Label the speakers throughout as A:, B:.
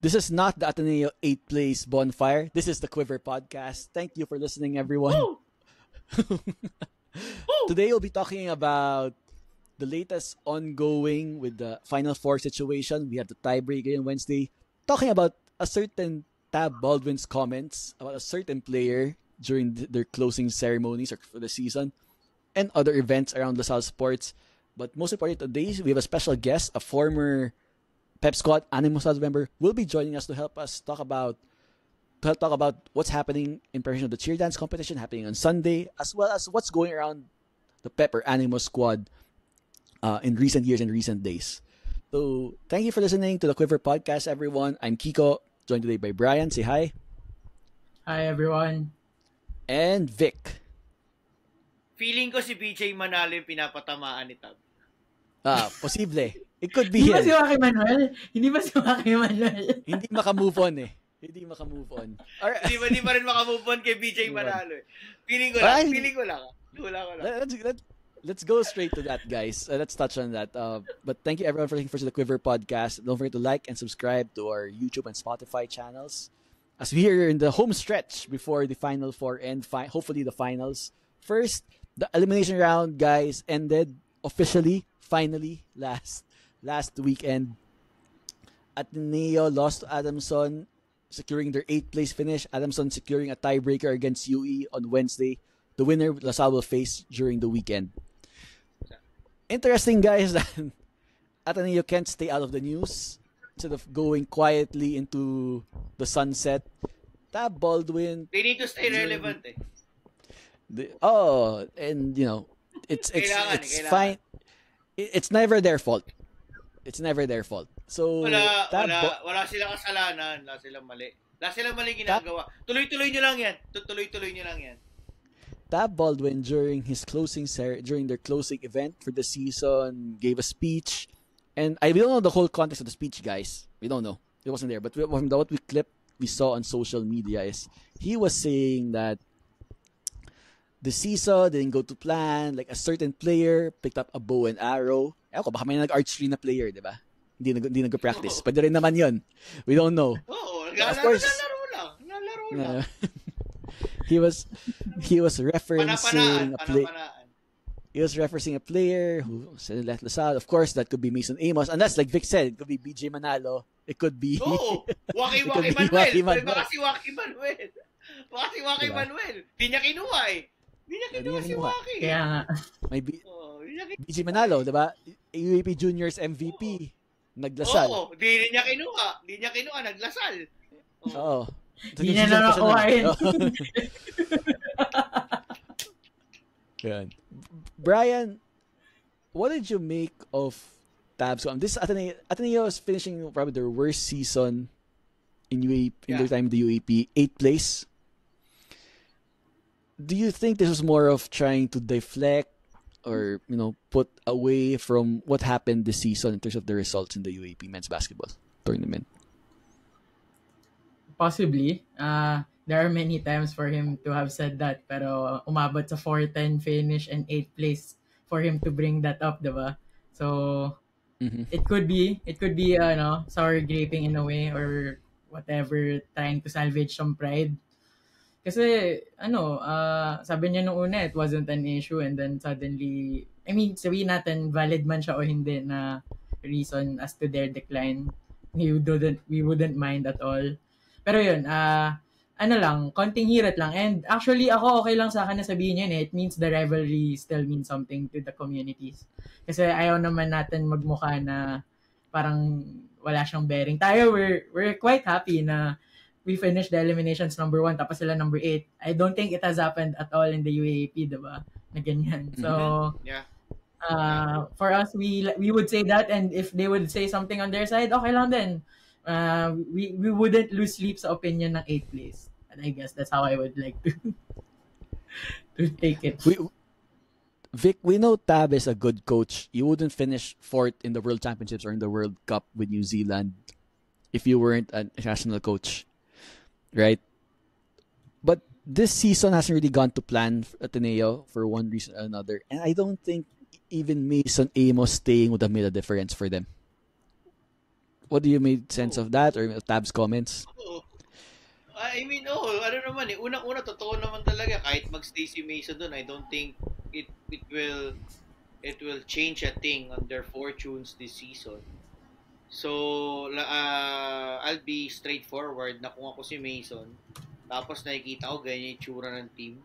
A: This is not the Ateneo 8th place bonfire. This is the Quiver podcast. Thank you for listening, everyone.
B: Woo! Woo!
A: Today we'll be talking about the latest ongoing with the Final Four situation. We have the tiebreaker on Wednesday. Talking about a certain Tab Baldwin's comments about a certain player during their closing ceremonies or for the season and other events around LaSalle sports. But most importantly, today we have a special guest, a former Pep Squad Animal Squad member, will be joining us to help us talk about what's happening in preparation of the cheer dance competition happening on Sunday, as well as what's going around the Pep or Animal Squad in recent years and recent days. So thank you for listening to the Quiver podcast, everyone. I'm Kiko, joined today by Brian. Say hi.
C: Hi, everyone.
A: And Vic.
B: Feeling ko si BJ Manalo yung pinapatamaan ni Tab.
A: Posible. It could be
C: Hindi ba
A: him.
C: si Joaquin Manuel?
A: Hindi maka-move on eh. Hindi maka-move on.
B: Hindi pa rin makamove on kay BJ Manalo. Feeling ko lang.
A: Let's go straight to that, guys. Let's touch on that. But thank you everyone for listening to the Quiver podcast. Don't forget to like and subscribe to our YouTube and Spotify channels. As we are in the home stretch before the Final Four and hopefully the finals. First, the elimination round, guys, ended officially, finally, last weekend. Ateneo lost to Adamson, securing their 8th place finish. Adamson securing a tiebreaker against UE on Wednesday. The winner, LaSalle will face during the weekend. Interesting, guys, that Ateneo can't stay out of the news instead of going quietly into the sunset. Tab Baldwin.
B: They need to stay relevant eh.
A: And you know, it's fine. It's never their fault. It's never their fault. So
B: wala silang kasalanan, wala silang mali. Wala silang mali ginagawa. Tuloy-tuloy nyo lang yan.
A: Tab Baldwin during their closing event for the season gave a speech, and we don't know the whole context of the speech, guys. We don't know. It wasn't there, but from what we saw on social media is he was saying that the season didn't go to plan. Like a certain player picked up a bow and arrow. Ewan ko, baka may nag-archery na player, di ba? Hindi nag-practice. Pwede rin naman yun. We don't know. Of course.
B: Nalaro lang.
A: He was referencing He was referencing a player who left LaSalle. Of course, that could be Mason Amos. Unless, like Vic said, it could be BJ Manalo. It could be...
B: Waki Manuel. Baka si Waki Manuel. Di niya kinuha eh. Di niya kinuha si Waki.
C: Kaya nga.
A: May BJ Manalo, diba? UAP Juniors MVP. Naglasal.
B: Oo, di niya kinuha. Naglasal.
A: Oo.
C: Di niya na nakuhain.
A: Good. Brian, what did you make of Tabs? This Ateneo is finishing probably their worst season in UAP in their time in the UAP, 8th place. Do you think this was more of trying to deflect or put away from what happened this season in terms of the results in the UAP men's basketball tournament?
C: Possibly. There are many times for him to have said that, pero umabot sa 4-10 finish and 8th place for him to bring that up, diba? So it could be sour graping in a way or whatever, trying to salvage some pride. Kasi sabi niya nung una it wasn't an issue, and then suddenly, sabihin natin valid man siya o hindi na reason as to their decline. We wouldn't mind at all. Pero yun, konting hirit lang. And actually, ako okay lang sa akin na sabihin yun eh. It means the rivalry still means something to the communities. Kasi ayaw naman natin magmukha na parang wala siyang bearing. Tayo, we're quite happy na we finished the eliminations number 1 tapos sila number 8. I don't think it has happened at all in the UAAP, diba? Na ganyan. So, for us, we would say that, and if they would say something on their side, okay lang din. We wouldn't lose sleep sa opinion ng 8th place. And I guess that's how I would like to take it.
A: Vic, we know Tab is a good coach. You wouldn't finish 4th in the World Championships or in the World Cup with New Zealand if you weren't a national coach, right? But this season hasn't really gone to plan for Ateneo for one reason or another. And I don't think even Mason Amos staying would have made a difference for them. What do you make sense of that or Tab's comments?
B: Oo. I mean, ano naman eh. Unang-una, totoo naman talaga. Kahit mag-stay si Mason doon, I don't think it will change a thing on their fortunes this season. So, I'll be straightforward na kung ako si Mason, tapos nakikita ko ganyan yung tsura ng team.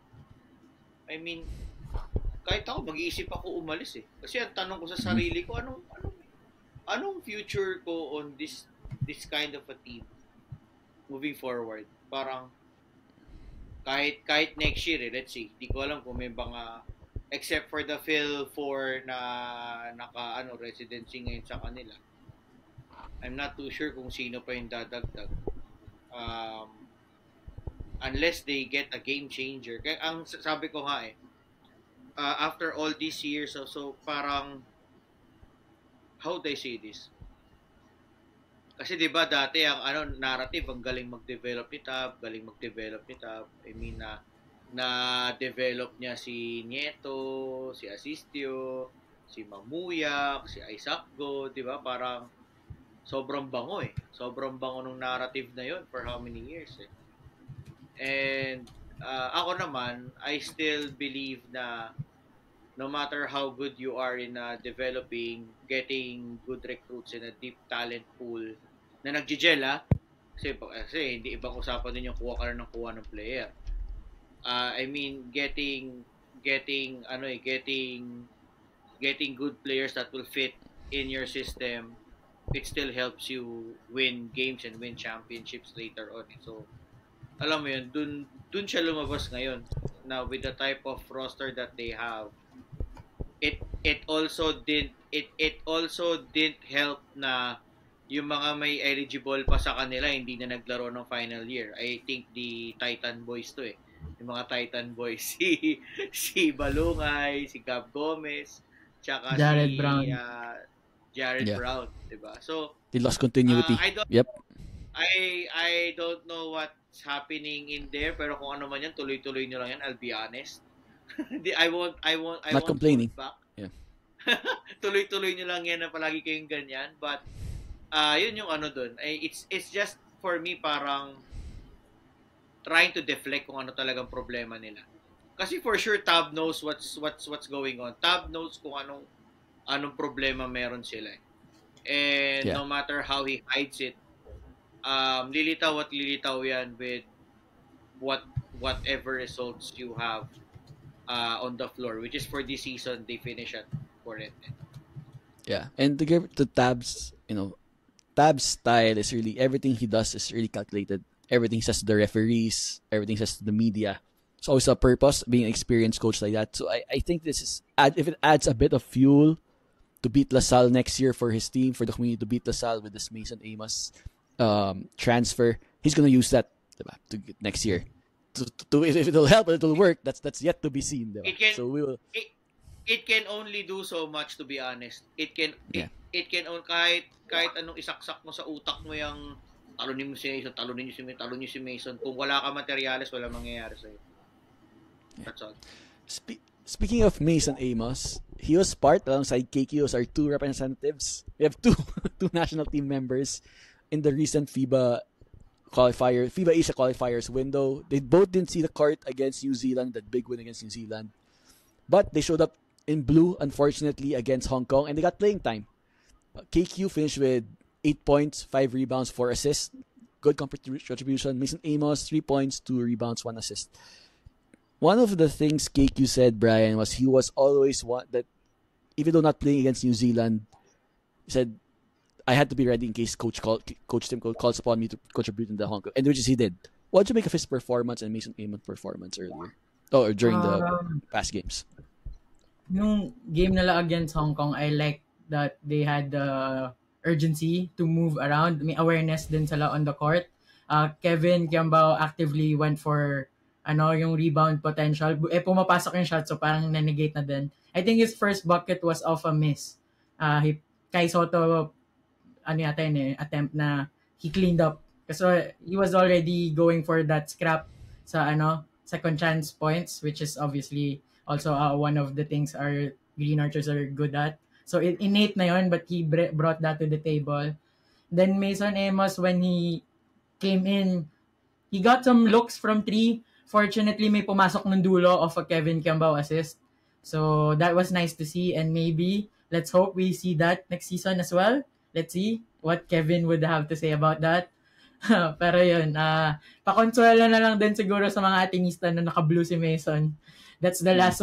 B: I mean, kahit ako, mag-iisip ako umalis eh. Kasi ang tanong ko sa sarili ko, anong future ko on this kind of a team moving forward? Parang, kahit next year let's see, di ko alam kung may mga, except for the Phil 4 na residency ngayon sa kanila. I'm not too sure kung sino pa yung dadagdag. Unless they get a game changer. Kaya ang sabi ko nga after all these years, so parang, how do I say this? Kasi 'di ba dati ang narrative, ang galing mag-develop ni Tab. I mean na develop niya si Nieto, si Asistio, si Mamuyak, si Isaac Go, 'di ba? Parang sobrang bango eh. Sobrang bango ng narrative na 'yon for how many years eh. And ako naman, I still believe na no matter how good you are in developing, getting good recruits in a deep talent pool na nag-gel kasi hindi ibang usapan din yung kuha ka ng player. I mean getting good players that will fit in your system, it still helps you win games and win championships later on. So alam mo yun, dun siya lumabas ngayon na with the type of roster that they have. It also didn't help na yung mga may eligible pa sa kanila hindi na naglaro ng final year. I think the Titan Boys to eh. Yung mga Titan Boys si Balungay, si Gab Gomez, tsaka
C: Jared
B: si
C: Brown.
B: Jared Brown, 'di ba? So
A: they lost continuity.
B: I don't know what's happening in there, pero kung ano man yan, tuloy-tuloy nyo lang yan, I'll be honest. I won't
A: complaining.
B: Back.
A: Yeah.
B: Tuloy-tuloy nyo lang yan na palagi kayong ganyan. But, yun yung dun. It's just, for me, parang trying to deflect kung ano talagang problema nila. Kasi for sure, Tab knows what's going on. Tab knows kung anong problema meron sila. And no matter how he hides it, lilitaw yan with whatever results you have on the floor, which is for this season they finish at 4-10.
A: Yeah, and to give to Tab's, Tab's style is really, everything he does is really calculated. Everything says to the referees, everything says to the media. It's always a purpose, being an experienced coach like that. So I think this is, if it adds a bit of fuel to beat LaSalle next year for his team, for the community to beat LaSalle with this Mason Amos transfer, he's gonna use that to next year. If it'll help, it'll work. That's yet to be seen. So we will.
B: It can only do so much, to be honest. It can kahit anong isaksak mo sa utak mo yung talunin niyo si Mason. Kung wala ka materyales, wala mangyayari sa'yo. That's all.
A: Speaking of Mason Amos, he was part alongside KQ as our two representatives. We have two national team members in the recent FIBA Asia qualifiers window. They both didn't see the court against New Zealand, that big win against New Zealand. But they showed up in blue, unfortunately, against Hong Kong, and they got playing time. KQ finished with 8 points, 5 rebounds, 4 assists. Good contribution. Mason Amos, 3 points, 2 rebounds, 1 assist. One of the things KQ said, Brian, was he was always one that, even though not playing against New Zealand, he said, I had to be ready in case Coach Tim calls upon me to contribute in the Hong Kong, and which is he did. What did you make of his performance and Mason Amos' performance earlier? Or during the past games?
C: Nung game nila against Hong Kong, I like that they had the urgency to move around. May awareness din sila on the court. Kevin Kiambao actively went for yung rebound potential. Pumapasok yung shot, so parang nanegate na din. I think his first bucket was off a miss. Kai Soto, attempt na he cleaned up. Kasi he was already going for that scrap sa second chance points, which is obviously also one of the things our Green Archers are good at. So innate na yun, but he brought that to the table. Then Mason Amos, when he came in, he got some looks from 3. Fortunately, may pumasok ng dulo of a Kevin Kiambao assist. So that was nice to see, and maybe let's hope we see that next season as well. Let's see what Kevin would have to say about that. Pero yun, pakonsuelo na lang din siguro sa mga atingista na naka-blue si Mason. That's the last,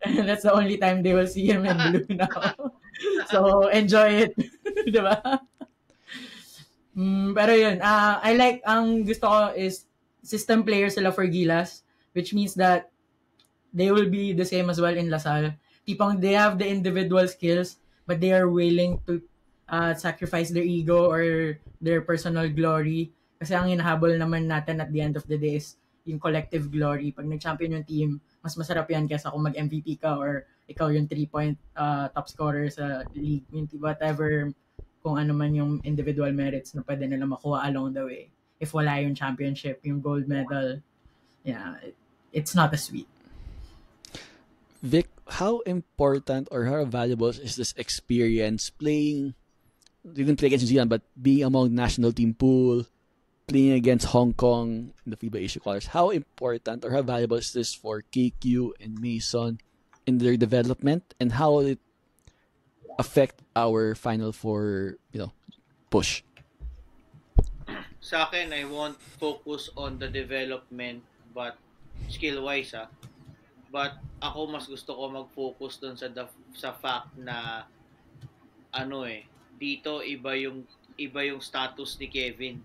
C: that's the only time they will see him in blue now. So, enjoy it. Diba? Pero yun, I like, ang gusto ko is system player sila for Gilas, which means that they will be the same as well in Lasal. Tipong they have the individual skills, but they are willing to sacrifice their ego or their personal glory. Kasi ang hinahabol naman natin at the end of the day is yung collective glory. Pag nag-champion yung team, mas masarap yan kaysa kung mag-MVP ka or ikaw yung 3-point top scorer sa league. Yung whatever, kung ano man yung individual merits na pwede nila makuha along the way. If wala yung championship, yung gold medal, yeah, it's not as sweet.
A: Vic, how important or how valuable is this experience playing? You didn't play against New Zealand, but being among national team pool, playing against Hong Kong in the FIBA Asia Qualifiers. How important or how valuable is this for KQ and Mason in their development, and how will it affect our Final Four, push?
B: Sa akin, I won't focus on the development, but skill-wise, But ako mas gusto ko mag-focus doon sa fact na dito iba yung status ni Kevin.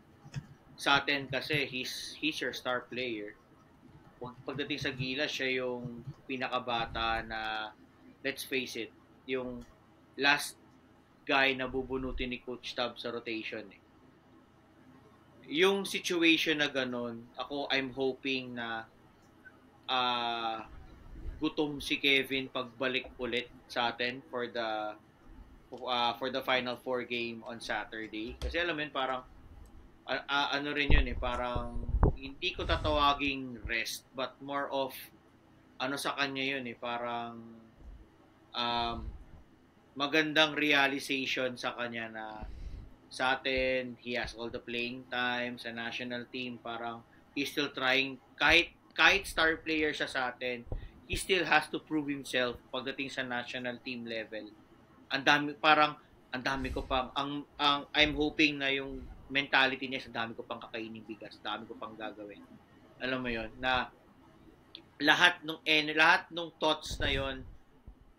B: Sa atin kasi he's your star player. Pagdating sa Gilas, siya yung pinakabata na, let's face it, yung last guy na bubunutin ni Coach Tab sa rotation. Yung situation na ganun, I'm hoping na gutom si Kevin pagbalik ulit sa atin for the Final Four game on Saturday. Kasi alam mo yun, parang ano rin yun parang hindi ko tatawaging rest, but more of sa kanya yun parang magandang realization sa kanya na sa atin, he has all the playing time sa national team. Parang he's still trying, kahit star player siya sa atin, he still has to prove himself pagdating sa national team level. Ang dami ko pang I'm hoping na yung mentality niya, sa dami ko pang kakainin bigas, dami ko pang gagawin. Alam mo yon na lahat nung thoughts na yon,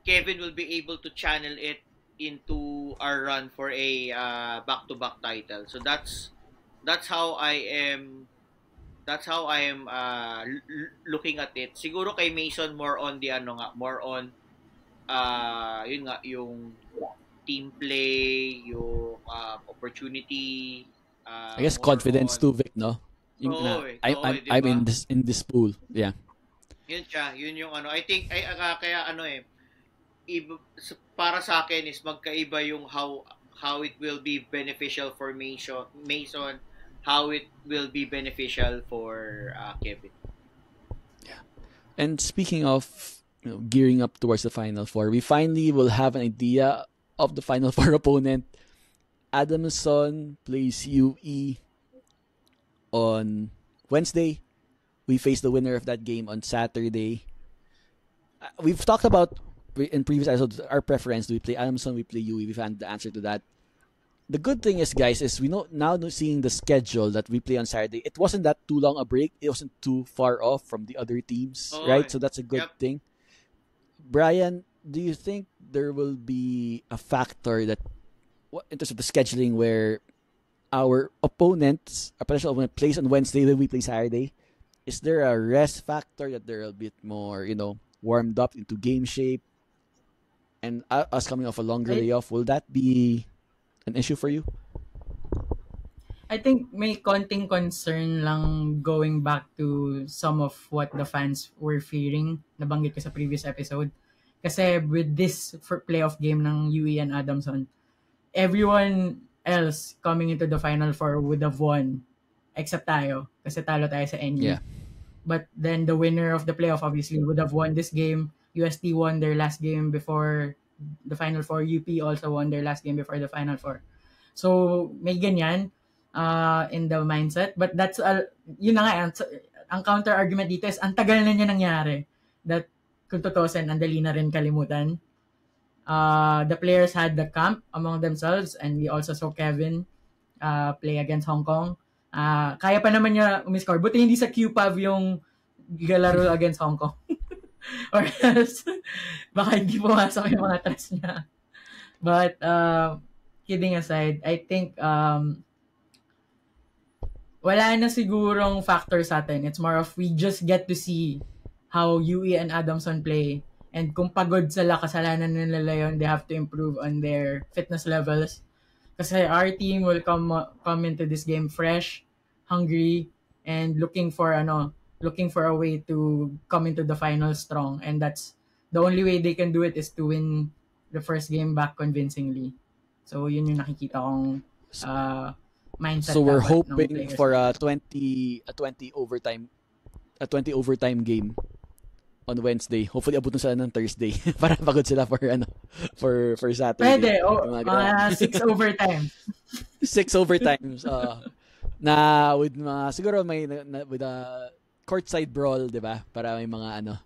B: Kevin will be able to channel it into our run for a back-to-back title. So that's how I am looking at it. Siguro kay Mason more on yun nga, yung team play, yung opportunity.
A: I guess confidence too, Vic, no? I'm in this pool. Yeah.
B: Yun siya, yun yung I think kaya para sa akin is magkaiba yung how it will be beneficial for Mason, how it will be beneficial for Kevin.
A: Yeah. And speaking of gearing up towards the Final Four, we finally will have an idea of the Final Four opponent. Adamson plays UE on Wednesday. We face the winner of that game on Saturday. We've talked about in previous episodes our preference. Do we play Adamson? We play UE. We found the answer to that. The good thing is, guys, is we know now seeing the schedule that we play on Saturday. It wasn't that too long a break. It wasn't too far off from the other teams, right? So that's a good thing. Brian, do you think there will be a factor that, in terms of the scheduling, where our potential opponent plays on Wednesday when we play Saturday? Is there a rest factor that they're a bit more, warmed up into game shape? And us coming off a longer layoff, will that be an issue for you?
C: I think may konting concern lang going back to some of what the fans were fearing. Nabanggit ko sa previous episode. Kasi with this playoff game ng UE and Adamson, everyone else coming into the Final Four would have won except tayo. Kasi talo tayo sa NU.
A: Yeah.
C: But then the winner of the playoff obviously would have won this game. UST won their last game before the Final Four. UP also won their last game before the Final Four. So, may ganyan in the mindset. But that's, yun na nga, ang counter-argument dito is, ang tagal na niya nangyari. That, kung tutusin, ang dali na rin kalimutan. The players had the camp among themselves, and we also saw Kevin play against Hong Kong. Kaya pa naman niya umiscore. Buti hindi sa QPAV yung galaro against Hong Kong. Or else, baka hindi pumasok yung mga trust niya. But, kidding aside, I think, wala na sigurong factor sa atin. It's more of we just get to see how UE and Adamson play. And kung pagod sila, kasalanan nila yun, they have to improve on their fitness levels. Kasi our team will come into this game fresh, hungry, and looking for a way to come into the final strong. And that's the only way they can do it is to win the first game back convincingly. So yun yung nakikita kong mindset.
A: So we're hoping for a 20 overtime game on Wednesday. Hopefully abutin sila ng Thursday para pagod sila for Saturday.
C: Pwede, 6 overtime.
A: 6 overtimes. Na with siguro with a courtside brawl, 'di ba? Para may mga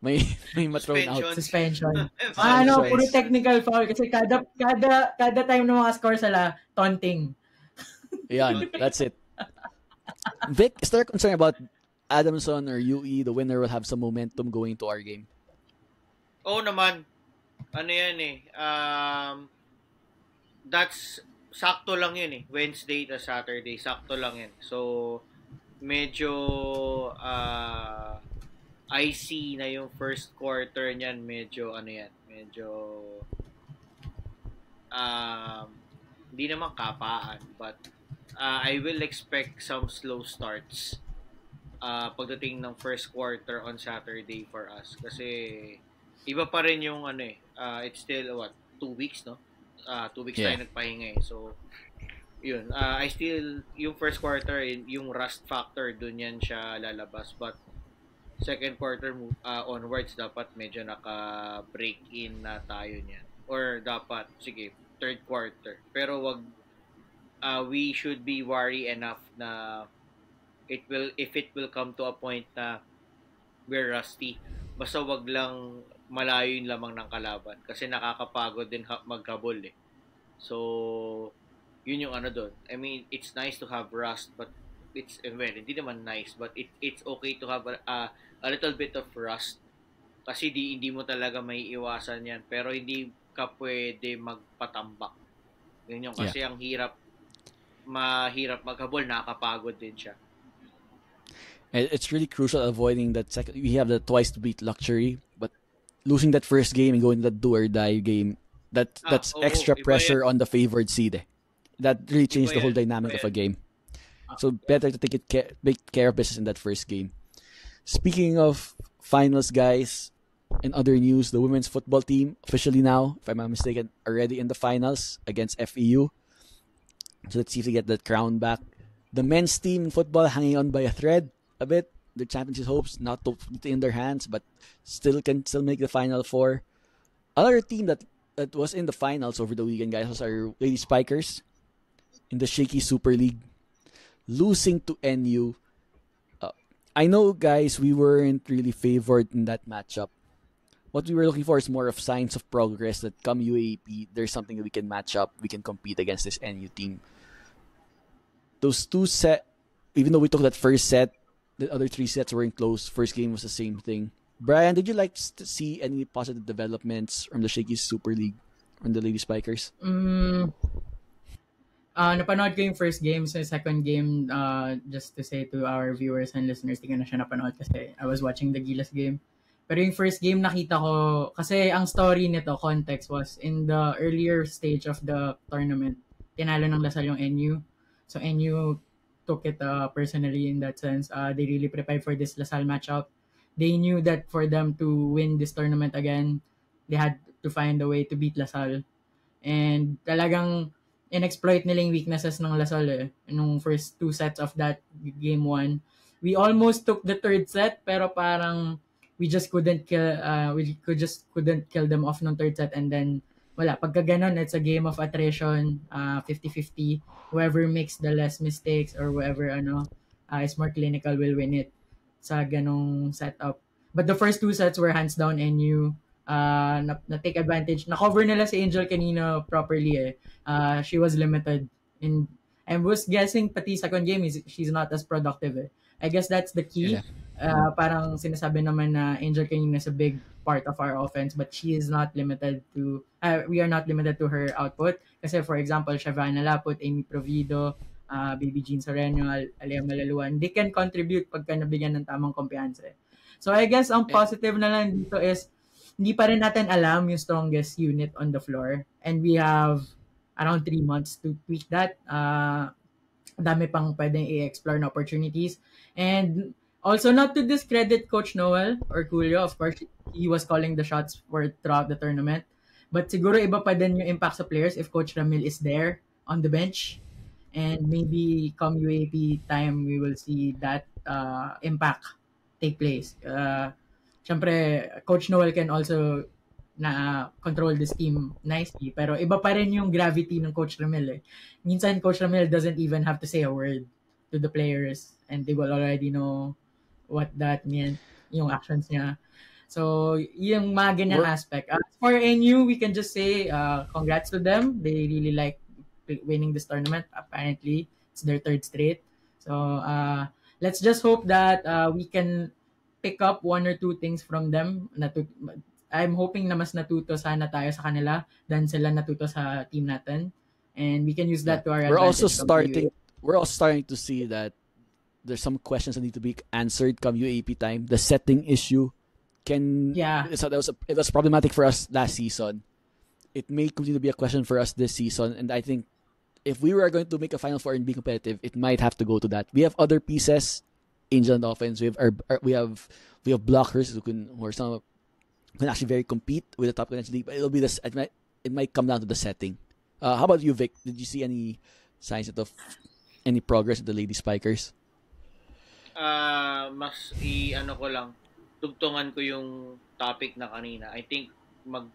A: may ma-thrown out.
C: Suspension. Puro technical foul kasi kada time na mga score sila, taunting.
A: Yan, that's it. Vic, is there a concern about Adamson or UE, the winner will have some momentum going to our game?
B: Oo naman. Ano yan that's sakto lang yun Wednesday to Saturday, sakto lang yan. So, medyo icy na yung first quarter niyan. Medyo hindi naman kapaan, but I will expect some slow starts pagdating ng first quarter on Saturday for us. Kasi iba pa rin yung it's still 2 weeks, no? 2 weeks tayo nagpahinga So, yun. Yung first quarter, yung rust factor, dun yan siya lalabas. But, second quarter onwards, dapat medyo naka-break in na tayo niyan. Or dapat, sige, third quarter. Pero we should be worried enough na if it will come to a point na we're rusty, basta wag lang malayo yung lamang ng kalaban kasi nakakapagod din magkabol So, yun yung doon. I mean, it's nice to have rust, but it's, hindi naman nice, but it's okay to have a little bit of rust kasi hindi mo talaga may iwasan yan, pero hindi ka pwede magpatambak. Yun yung kasi ang mahirap maghabol, nakakapagod din siya.
A: It's really crucial avoiding that second. We have the twice to beat luxury, but losing that first game and going to that do or die game, that's extra pressure on the favored seed. That really changed the whole dynamic of a game. So better to take care of business in that first game. Speaking of finals, guys, in other news, the women's football team officially now, if I'm not mistaken, already in the finals against FEU. So let's see if they get that crown back. The men's team in football hanging on by a thread a bit. Their championship hopes not totally in their hands, but can make the final four. Another team that was in the finals over the weekend, guys, was our Lady Spikers in the Shaky Super League, losing to NU. I know, guys, we weren't really favored in that matchup. What we were looking for is more of signs of progress that come UAP, there's something that we can match up, we can compete against this NU team. Those two even though we took that first set, the other 3 sets weren't close. First game was the same thing. Brian, did you like to see any positive developments from the Shaky Super League from the Lady Spikers?
C: Napanood ko yung first game. So second game, just to say to our viewers and listeners, di ko na siya napanood kasi I was watching the Gilas game. Pero yung first game nakita ko, kasi ang story nito, context was in the earlier stage of the tournament, tinalo ng Lasal yung NU. So NU took it personally in that sense. They really prepared for this Lasal matchup. They knew that for them to win this tournament again, they had to find a way to beat Lasal. And talagang in-exploit nila yung weaknesses ng Lasal nung first 2 sets of that game 1. We almost took the third set, pero parang we just couldn't kill them off nung third set, and then wala. Pagka ganun, it's a game of attrition, 50-50. Whoever makes the less mistakes or whoever is more clinical will win it sa ganong setup. But the first two sets were hands down NU. Na-take advantage. Na-cover nila si Angel kanina properly eh. She was limited. In, I was guessing pati second game, she's not as productive eh. I guess that's the key. Parang sinasabi naman na Angel kanina is a big part of our offense, but she is not limited to, we are not limited to her output. Kasi for example, Shavana Laput, Amy Provido, Baby Jean Sereno, Alia Malaluan, they can contribute pagka nabigyan ng tamang kumpiyansa. So I guess ang positive na lang dito is, hindi pa rin natin alam yung strongest unit on the floor. And we have around 3 months to tweak that. Dami pang pwedeng i-explore na opportunities. And also, not to discredit Coach Noel or Julio, of course, he was calling the shots for throughout the tournament. But siguro iba pa din yung impact sa players if Coach Ramil is there on the bench. And maybe come UAP time, we will see that impact take place. Siyempre, Coach Noel can also control this team nicely. Pero iba pa rin yung gravity ng Coach Ramil eh. Minsan, Coach Ramil doesn't even have to say a word to the players and they will already know what that meant, yung actions niya. So, yung mga ganyang aspect. For NU, we can just say congrats to them. They really like winning this tournament. Apparently, it's their third straight. So, let's just hope that we can pick up one or two things from them. I'm hoping na mas natuto sana tayo sa kanila than sila natuto sa team natin. And we can use that to our advantage.
A: We're also starting to see that there's some questions that need to be answered come UAP time. The setting issue it was problematic for us last season. It may continue to be a question for us this season, and I think if we were going to make a Final Four and be competitive, it might have to go to that. We have other pieces, Angel on the offense. We have blockers who can actually very compete with the top contention league, but it might come down to the setting. How about you, Vic? Did you see any signs of any progress with the Lady Spikers?
B: Tugtungan ko yung topic na kanina. I think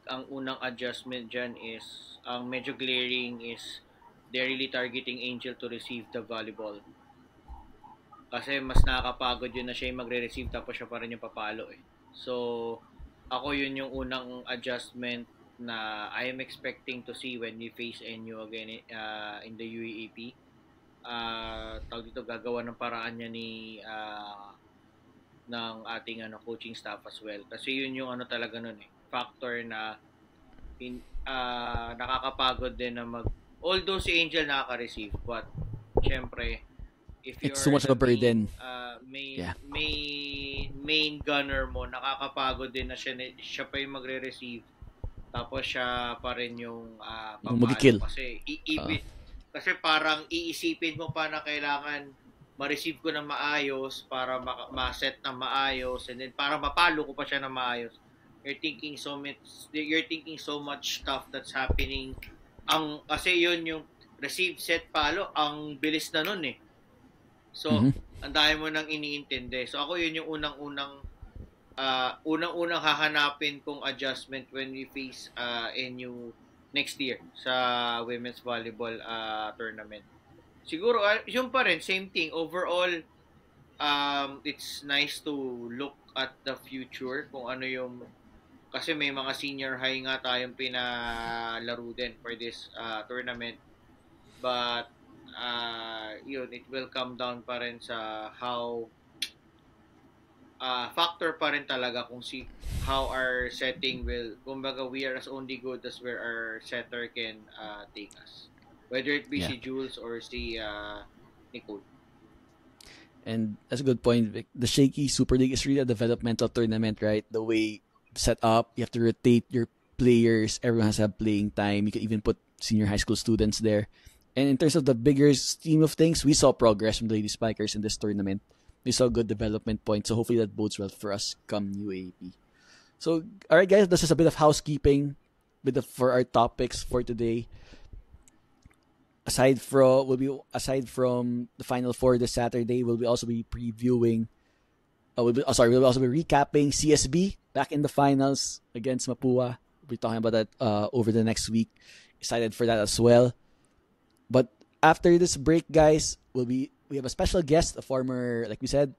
B: ang unang adjustment dyan is, ang medyo glaring is, they're really targeting Angel to receive the volleyball. Kasi mas nakakapagod yun na siya yung magre-receive tapos siya pa rin yung papalo eh. So, ako yun yung unang adjustment na I am expecting to see when we face NU again in the UAAP. Tawag dito, gagawa ng paraan niya ng ating coaching staff as well. Kasi yun yung talaga nun eh. Factor na nakakapagod din na although si Angel nakaka-receive, but syempre, if you're
A: so much of a burden.
B: Main gunner mo, nakakapagod din na siya pa yung magre-receive. Tapos siya pa rin yung
A: mag-kill.
B: Kasi parang iisipin mo pa na kailangan ma-receive ko ng maayos para ma-set ng maayos, and then para mapalo ko pa siya ng maayos. You're thinking so much stuff that's happening. Kasi yun yung receive, set, palo, ang bilis na nun eh. So, ang dami mo nang iniintindi. So, ako yun yung unang-unang hahanapin kong adjustment when we face NU next year sa women's volleyball tournament. Siguro, yun pa rin, same thing. Overall, it's nice to look at the future kung ano yung, kasi may mga senior high nga tayong pinalaro din for this tournament. But, it will come down pa rin sa how factor pa rin talaga kung how our setting will, kumbaga we are as only good as where our setter can take us, whether it be si Jules or si Nicole.
A: And that's a good point, Vic. The Shaky Super League is really a developmental tournament, right? The way set up, you have to rotate your players, everyone has to have playing time. You can even put senior high school students there. And in terms of the bigger scheme of things, we saw progress from the Lady Spikers in this tournament. We saw good development points, so hopefully that bodes well for us come UAP. So, all right, guys, this is a bit of housekeeping for our topics for today. Aside from the Final Four this Saturday, we'll also be previewing. We'll also be recapping CSB back in the finals against Mapua. be talking about that over the next week. Excited for that as well. But after this break, guys, we have a special guest, a former, like we said,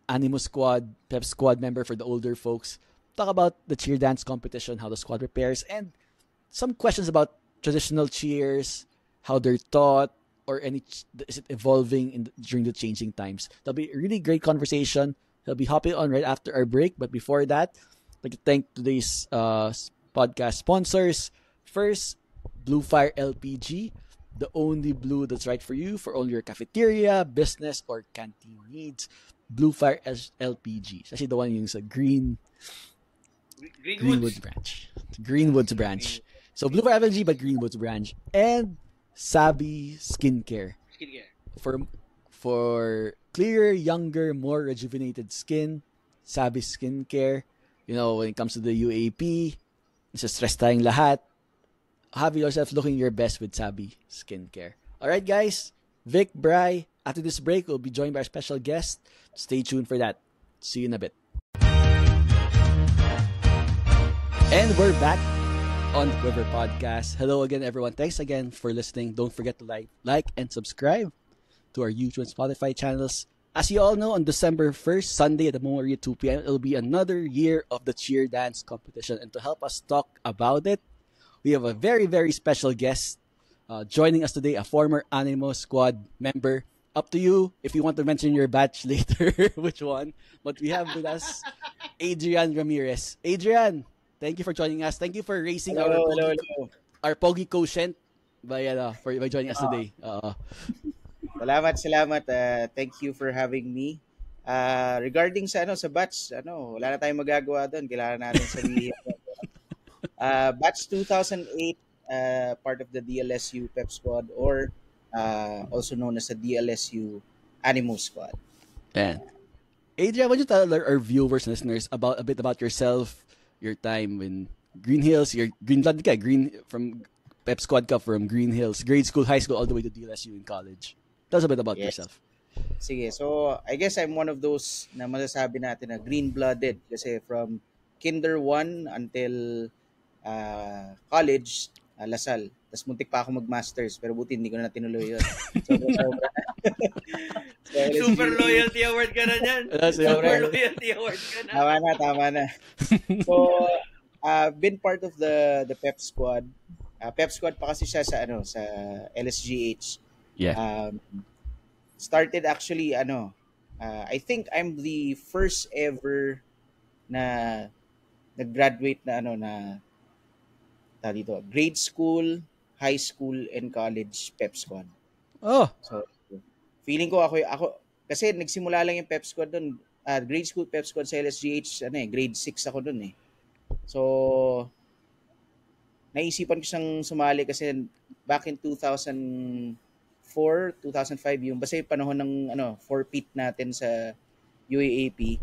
A: Animo squad, Pep squad member for the older folks. Talk about the cheer dance competition, how the squad prepares, and some questions about traditional cheers, how they're taught, or is it evolving during the changing times. That'll be a really great conversation. He'll be hopping on right after our break. But before that, I'd like to thank today's podcast sponsors. First, Blue Fire LPG, the only blue that's right for you for all your cafeteria, business, or canteen needs. Blue Fire LPG. It's actually the one using a Greenwoods branch. Greenwoods branch. So Blue Fire LPG, but Greenwoods branch. And Sabi Skincare. For clearer, younger, more rejuvenated skin, Sabi Skincare. You know, when it comes to the UAP, it's a stress tayong lahat. Have yourself looking your best with Sabi Skincare. Alright, guys. Vic, Bri, after this break, we'll be joined by our special guest. Stay tuned for that. See you in a bit. And we're back on the Quiver Podcast. Hello again, everyone. Thanks again for listening. Don't forget to like and subscribe to our YouTube and Spotify channels. As you all know, on December 1st, Sunday at the Memory at 2 p.m., it'll be another year of the cheer dance competition. And to help us talk about it, we have a very, very special guest joining us today, a former Animo squad member. Up to you if you want to mention your batch later, which one. But we have with us Adrian Ramirez. Adrian, thank you for joining us. Thank you for raising our Pogi quotient by joining us today.
D: Salamat. Thank you for having me. Regarding sa batch, wala na tayong magagawa doon. Kailangan natin sabihin. Batch 2008, part of the DLSU Pep Squad, or also known as the DLSU Animo Squad.
A: And Adrian, would you tell our viewers and listeners a bit about yourself, your time in Green Hills, your green blood ka, from Pep Squad ka from Green Hills, grade school, high school, all the way to DLSU in college. Tell us a bit about yourself.
D: Sige, so I guess I'm one of those na masasabi natin na green-blooded kasi from kinder 1 until college, Lasal. Tapos muntik pa ako mag-masters pero buti hindi ko na tinuloy yun.
B: Super loyalty award ka na dyan. Super loyalty award ka na.
D: Tama na. So, been part of the Pep Squad. Pep Squad pa kasi siya sa LSGH.
A: Yeah.
D: Started actually I think I'm the first ever na nag-graduate na dito, grade school, high school, and college Pep Squad.
A: Oh.
D: So, feeling ko ako kasi nagsimula lang yung Pep Squad doon. Grade school Pep Squad sa LSGH, grade 6 ako doon eh. So, naisipan ko siyang sumali kasi back in 2004, 2005, yung basta yung panahon ng forfeit natin sa UAAP,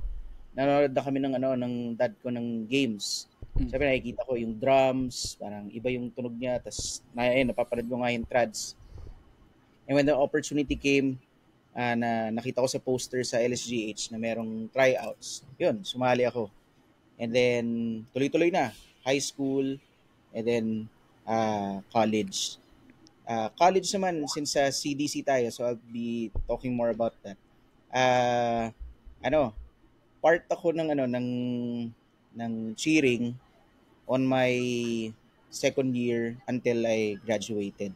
D: nanonood na kami ng dad ko ng games. Sabi, nakikita ko yung drums, parang iba yung tunog niya, tapos napapanood ko nga yung trads. And when the opportunity came, na nakita ko sa poster sa LSGH na merong tryouts, yun, sumali ako. And then, tuloy-tuloy na, high school, and then college. College naman, since sa CDC tayo, so I'll be talking more about that. Part ako ng cheering on my second year until I graduated.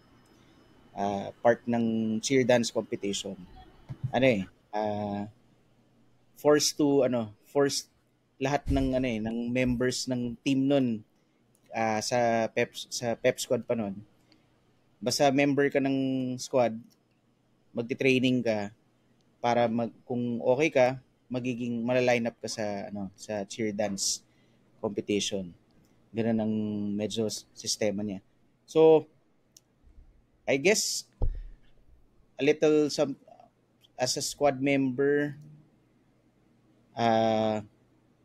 D: Part ng cheer dance competition. Forced lahat ng members ng team nun sa Pep Squad pa nun. Basta member ka ng squad, magti-training ka para kung okay ka, magiging malaline up ka sa cheer dance competition. Ganun ang medyo sistema niya. So, I guess as a squad member,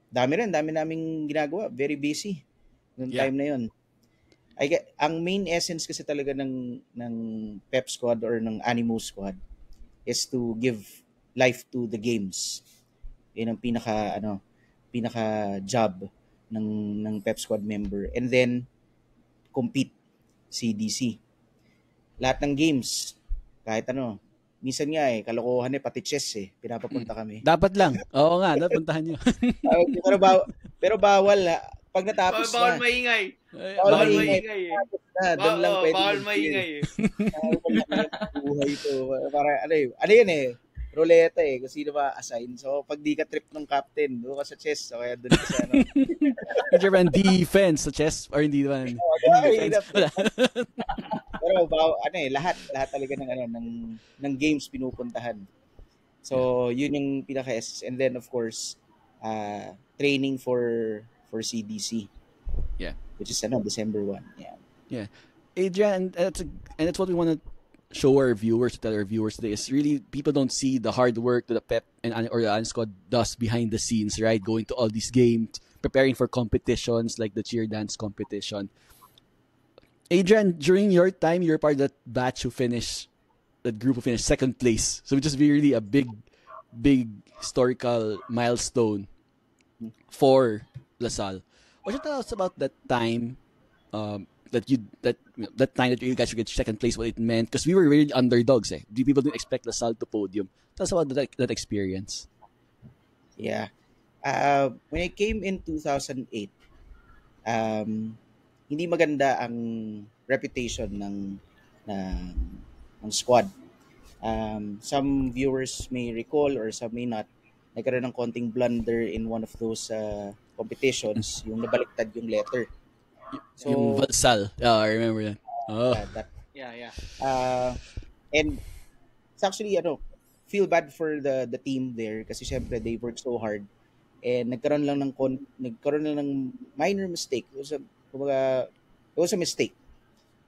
D: dami naming ginagawa, very busy noong time na yun. Ang main essence kasi talaga ng Pep Squad or ng Animo Squad is to give life to the games. Yun ang pinaka job ng Pep Squad member. And then, compete CDC. Lahat ng games, kahit ano, minsan nga kalokohan pati chess pinapapunta kami.
A: Dapat lang. Oo nga, napuntahan nyo.
D: pero bawal pag natapos
B: Bawal
D: na.
B: maingay.
D: Bawal
B: maingay.
D: Doon lang pwede.
B: Bawal maingay
D: buhay ito. Para ano yun ruleta kung sino ba assign. So pag di ka trip ng captain, doon ka sa chess. So kaya doon ka sa
A: Medyo man defense sa chess or hindi man.
D: Pero lahat talaga ng games pinupuntahan. So yun yung pinaka-essence. And then of course, training for CDC.
A: Yeah.
D: Which is December 1. Yeah.
A: Yeah. Adrian, and that's what we want to show our viewers, tell our viewers today, is really people don't see the hard work that the Pep or the An Squad does behind the scenes, right? Going to all these games, preparing for competitions like the cheer dance competition. Adrian, during your time, you're part of that group who finished second place. So which is really a big historical milestone for LaSalle. What should you tell us about that time? That time that you guys would get second place, what it meant, because we were really underdogs. People didn't expect LaSalle to podium. Tell us about that experience.
D: Yeah, when I came in 2008, hindi maganda ang reputation ng squad. Some viewers may recall or some may not. Nagkaroon ng konting blunder in one of those competitions, yung nabaliktad yung letter. So,
A: yung Valsal. I remember that. Oh.
B: Yeah.
D: And it's actually, feel bad for the team there kasi syempre they worked so hard. And nagkaroon lang ng minor mistake. It was a mistake.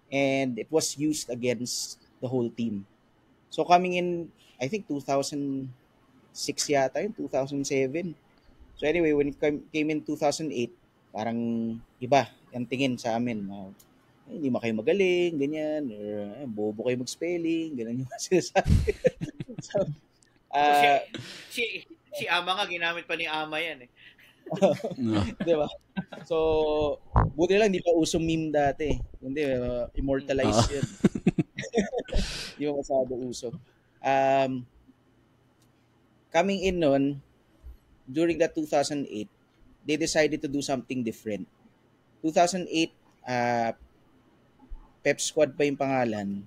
D: And it was used against the whole team. So coming in, I think 2006 yata yun, 2007. So anyway, when it came in 2008, parang iba ang tingin sa amin. Hindi kayo magaling, ganyan, or bobo kayo mag-spelling, ganyan yung sinasabi. So,
B: si Ama nga, ginamit pa ni Ama yan
D: Diba? So, buti lang, hindi pa usong meme dati. Hindi, immortalize yun. Hindi pa masyado uso. Coming in nun, during that 2008, they decided to do something different. 2008, Pep Squad pa yung pangalan.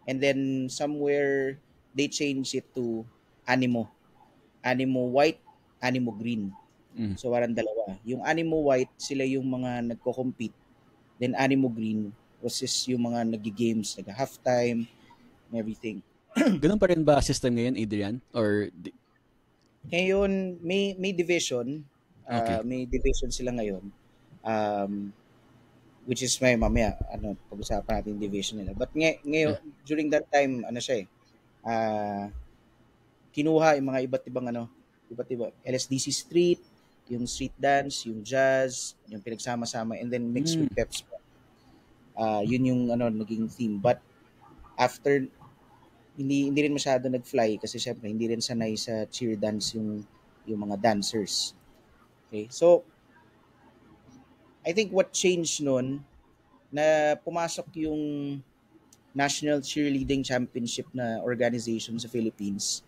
D: And then somewhere, they changed it to Animo. Animo White, Animo Green. So, parang dalawa. Yung Animo White, sila yung mga nagko-compete. Then Animo Green was just yung mga nag-games, halftime, and everything.
A: Ganun pa rin ba system ngayon, Adrian? Or
D: ngayon, may division.
A: Okay.
D: May division sila ngayon. Which is may mamaya, pag-usapan natin division nila. But ngayon, during that time, kinuha yung mga iba't iba. LSDC Street, yung street dance, yung jazz, yung pinagsama-sama, and then mixed with Pep Squad. Yun yung naging theme. But after, hindi rin masyado nag-fly kasi syempre hindi rin sanay sa cheer dance yung mga dancers. Okay, so I think what changed noon na pumasok yung National Cheerleading Championship na organization sa Philippines.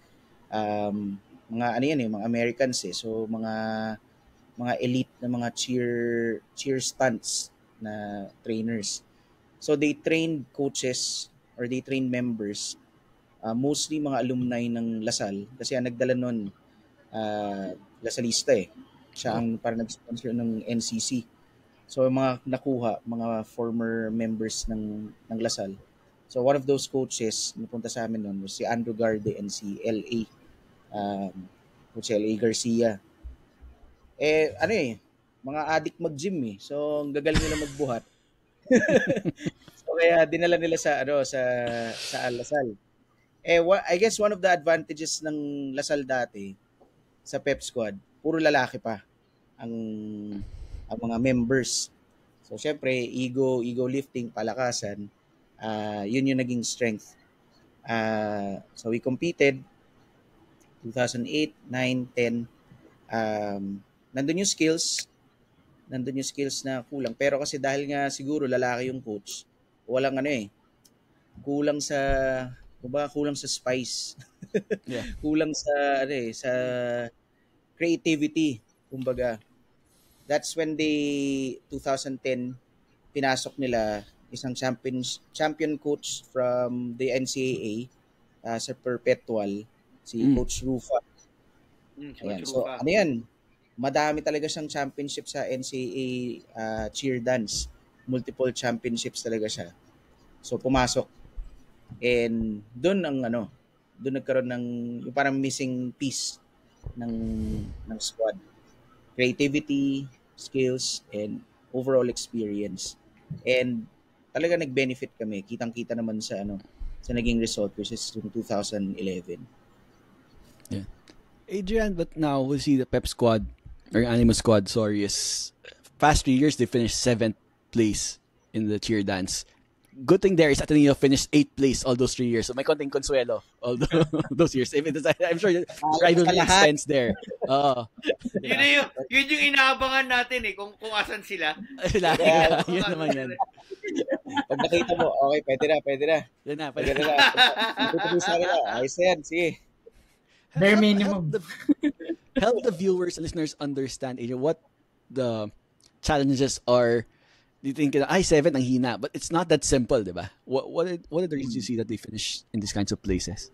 D: Mga mga Americans so mga elite na mga cheer stunts na trainers. So they trained coaches or they trained members, mostly mga alumni ng LaSalle kasi ang nagdala nun Lasalista siya ang parang nag-sponsor ng NCC. So mga nakuha, mga former members ng LaSalle. So one of those coaches napunta sa amin noon was si Andrew Garde and si LA. Coach LA Garcia. Mga addict mag-gym So ang gagaling nila magbuhat. So kaya dinala nila sa LaSalle. I guess one of the advantages ng LaSalle dati sa Pep Squad, puro lalaki pa ang mga members. So syempre, ego lifting, palakasan, yun yung naging strength. So we competed 2008, 9, 10. Nandun yung skills, nandun yung skills na kulang. Pero kasi dahil nga siguro lalaki yung coach, walang kulang sa, kulang sa spice.
A: Yeah.
D: Kulang sa, sa creativity, kumbaga. That's when 2010, pinasok nila isang champion coach from the NCAA sa Perpetual, si Coach Rufa. Ayan. So, madami talaga siyang championship sa NCAA cheer dance. Multiple championships talaga siya. So, pumasok. And doon nagkaroon ng yung parang missing piece ng squad. Creativity, skills, and overall experience. And talaga nag-benefit kami. Kitang-kita naman sa naging result, which is in 2011.
A: Yeah. Adrian, but now we'll see the Pep squad, or Animus squad, sorry, is past 3 years, they finished 7th place in the cheer dance. Good thing there is Ateneo finished 8th place all those 3 years. So may konting consuelo all those years. I'm sure the rivalry extends there.
B: Yun yung inaabangan natin kung asan sila.
A: Yun naman yan.
D: Pag nakita mo, okay, pwede na.
A: Yan na,
D: pwede na. Ayos na yan, sige.
C: Bare minimum.
A: Help the viewers and listeners understand, Adrian, what the challenges are. Do you think 7 ang hina, but it's not that simple, diba? What are the reasons you see that they finish in these kinds of places?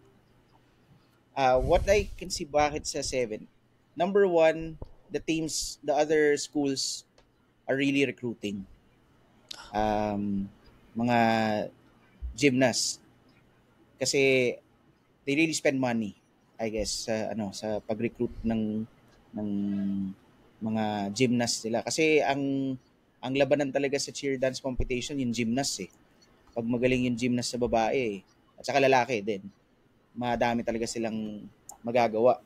D: What I can see bakit sa 7, number 1, the other schools are really recruiting mga gymnasts, kasi they really spend money, I guess, sa pag-recruit ng mga gymnasts nila, kasi ang labanan talaga sa cheer dance competition yung gymnast Pag magaling yung gymnast sa babae at saka lalaki din, madami talaga silang magagawa.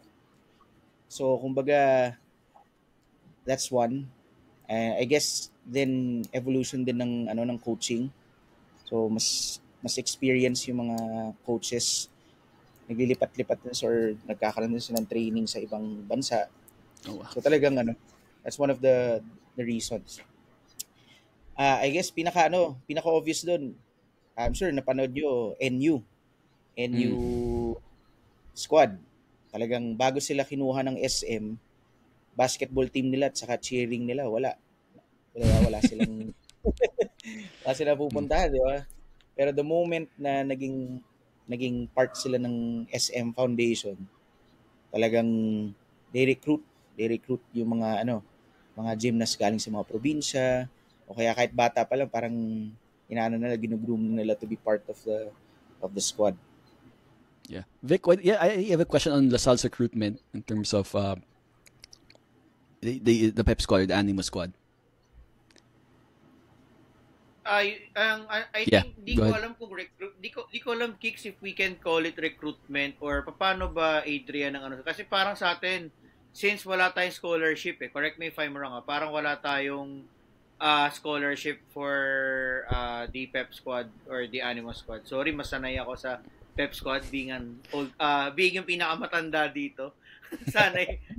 D: So kumbaga, that's one. I guess then evolution din ng coaching. So mas experience yung mga coaches, naglilipat-lipat din or nagkakaroon din sila ng training sa ibang bansa.
A: Oh, wow.
D: So talagang that's one of the reasons. I guess pinaka-obvious doon, I'm sure napanood nyo, NU squad. Talagang bago sila kinuha ng SM, basketball team nila at saka cheering nila, wala silang wala silang pupuntahan, di ba? Pero the moment na naging part sila ng SM Foundation, talagang they recruit yung mga gymnasts galing sa mga probinsya, o kaya kahit bata pa lang, parang ginugroom nila to be part of the squad.
A: Yeah. Vic, I have a question on LaSalle's recruitment in terms of the Pep squad or the Animus squad.
B: I think di ko alam kung di ko alam, Kicks, if we can call it recruitment or paano ba, Adrian, ng kasi parang sa atin, since wala tayong scholarship, correct me if I'm wrong, parang wala tayong scholarship for the Pep squad or the Animus squad. Sorry, masanay ako sa Pep squad being being yung pinakamatanda dito.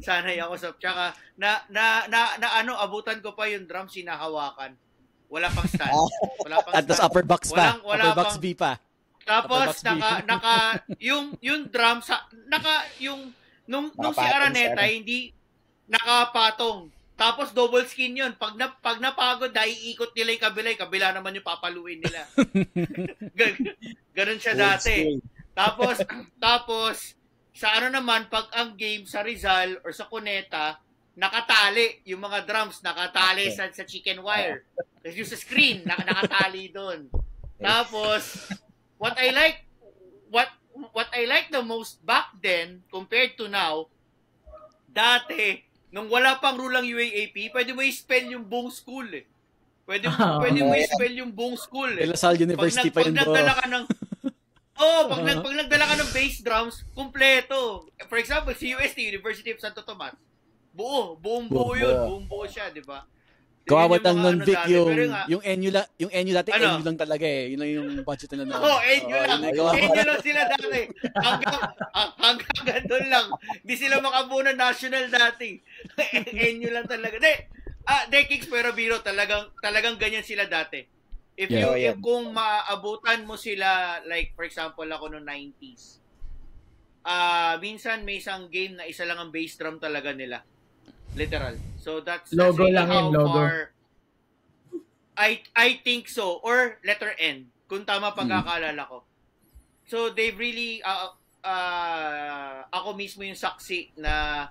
B: sanay ako sa tsaka abutan ko pa yung drums sinahawakan. Wala pang stand.
A: At tas upper box pa.
B: Wala
A: upper box B pa.
B: Tapos naka yung drums nung si Araneta hindi nakapatong. Tapos double skin yun. Pag napagod, iikot nila yung kabila naman yung papaluin nila. Ganun siya dati. Tapos sa naman, pag ang game sa Rizal or sa Cuneta, nakatali yung mga drums, nakatali sa chicken wire. Kasi yung sa screen, nakatali doon. Tapos, what I like the most back then compared to now, dati, nung wala pang rulang UAAP, pwede mo i-spell yung buong school Pwede mo i-spell yung buong school
A: De La Salle University pa yun, bro.
B: Pag nagdala ka ng bass drums, kumpleto. For example, si UST, University of Santo Tomas, buong siya, di ba?
A: Kawawa lang nun, Vic, yung NU dati, NU lang talaga Yun lang yung budget nila.
B: NU lang sila dati. Hanggang doon lang. Hindi sila makabuo ng national dati. NU lang talaga. Kicks pero biro, talagang ganyan sila dati. If kung maabutan mo sila, like for example ako noong 90s, minsan may isang game na isa lang ang bass drum talaga nila. Literal. So that's
C: logo
B: really
C: lang
B: how
C: logo.
B: Far I think so, or letter N kung tama pagkakaalala ko. So they really ako mismo yung saksi na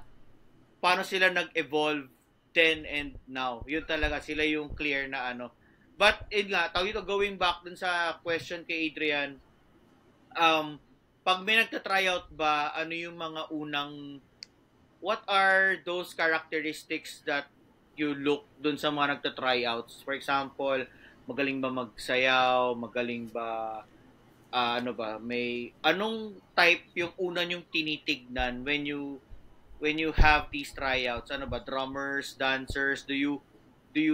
B: paano sila nag-evolve then and now. Yun talaga, sila yung clear na ano. But, going back dun sa question kay Adrian, pag may nagta-tryout ba, ano yung mga what are those characteristics that you look dun sa mga nagta-tryouts? For example, magaling ba magsayaw, magaling ba, anong type yung una yung tinitignan when you have these tryouts? Ano ba, drummers, dancers, do you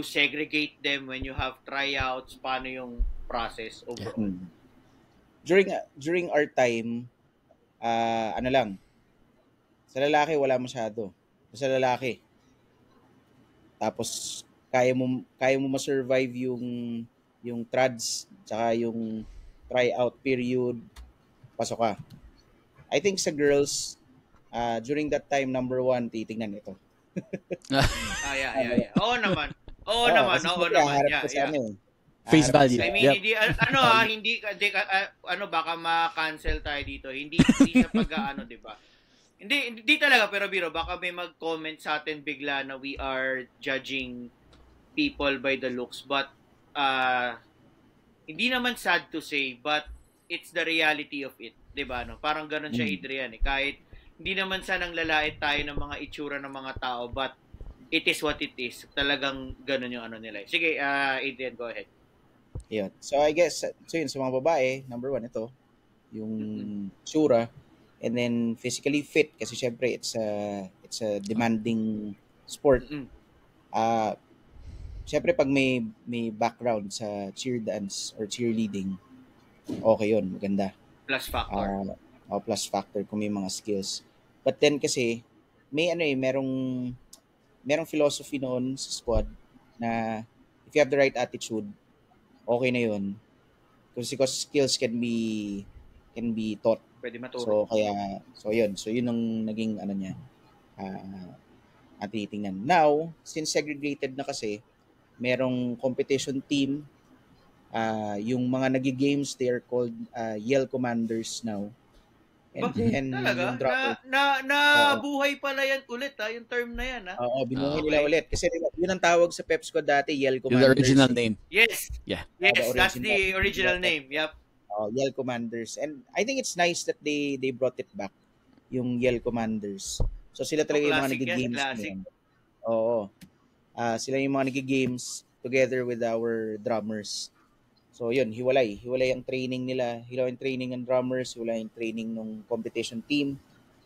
B: segregate them when you have tryouts? Paano yung process overall?
D: During our time, sa lalaki wala masyado. Sa lalaki. Tapos kaya mo ma-survive yung trads tsaka yung tryout period, pasok ka. I think sa girls, during that time, number 1, titignan ito.
B: Yeah. Oo naman. Yeah.
A: Face value.
B: I mean, hindi, baka ma-cancel tayo dito. Hindi sa pag-ano, di ba? Hindi talaga, pero biro, baka may mag-comment sa atin bigla na we are judging people by the looks. But, hindi naman sad to say, but it's the reality of it. Diba, no? Parang ganun siya, Adrian. Kahit hindi naman sanang lalait tayo ng mga itsura ng mga tao, but it is what it is. Talagang ganun yung ano nila. Sige, Adrian, go ahead.
D: Yun. So, I guess, yun, sa mga babae, number 1 ito, yung tsura, and then physically fit, kasi syempre, it's a demanding sport. Syempre, pag may background sa cheer dance or cheerleading, okay yun, maganda.
B: Plus factor.
D: Plus factor kung may mga skills. But then kasi, merong philosophy noon sa squad na if you have the right attitude, okay na yun. Because skills can be taught.
B: Pwede maturo.
D: So yun ang naging niya. Titingnan. Now, since segregated na kasi, merong competition team. Yung mga nagi-games, they are called Yell Commanders now. And
B: talaga? Buhay pala yan ulit, yung term na yan.
D: Oo, binuhay nila ulit. Kasi yun ang tawag sa Pep Squad dati, Yell Commanders.
A: The original name.
B: Yes.
A: Yeah.
B: Yes, that's the original name. Yep.
D: Yell Commanders. And I think it's nice that they brought it back, yung Yell Commanders. So sila talaga yung mga nag-games ngayon. Oo. Sila yung mga nag-games together with our drummers. So yun, hiwalay ang training nila, hiwalay yung training ng drummers, hiwalay yung training ng competition team,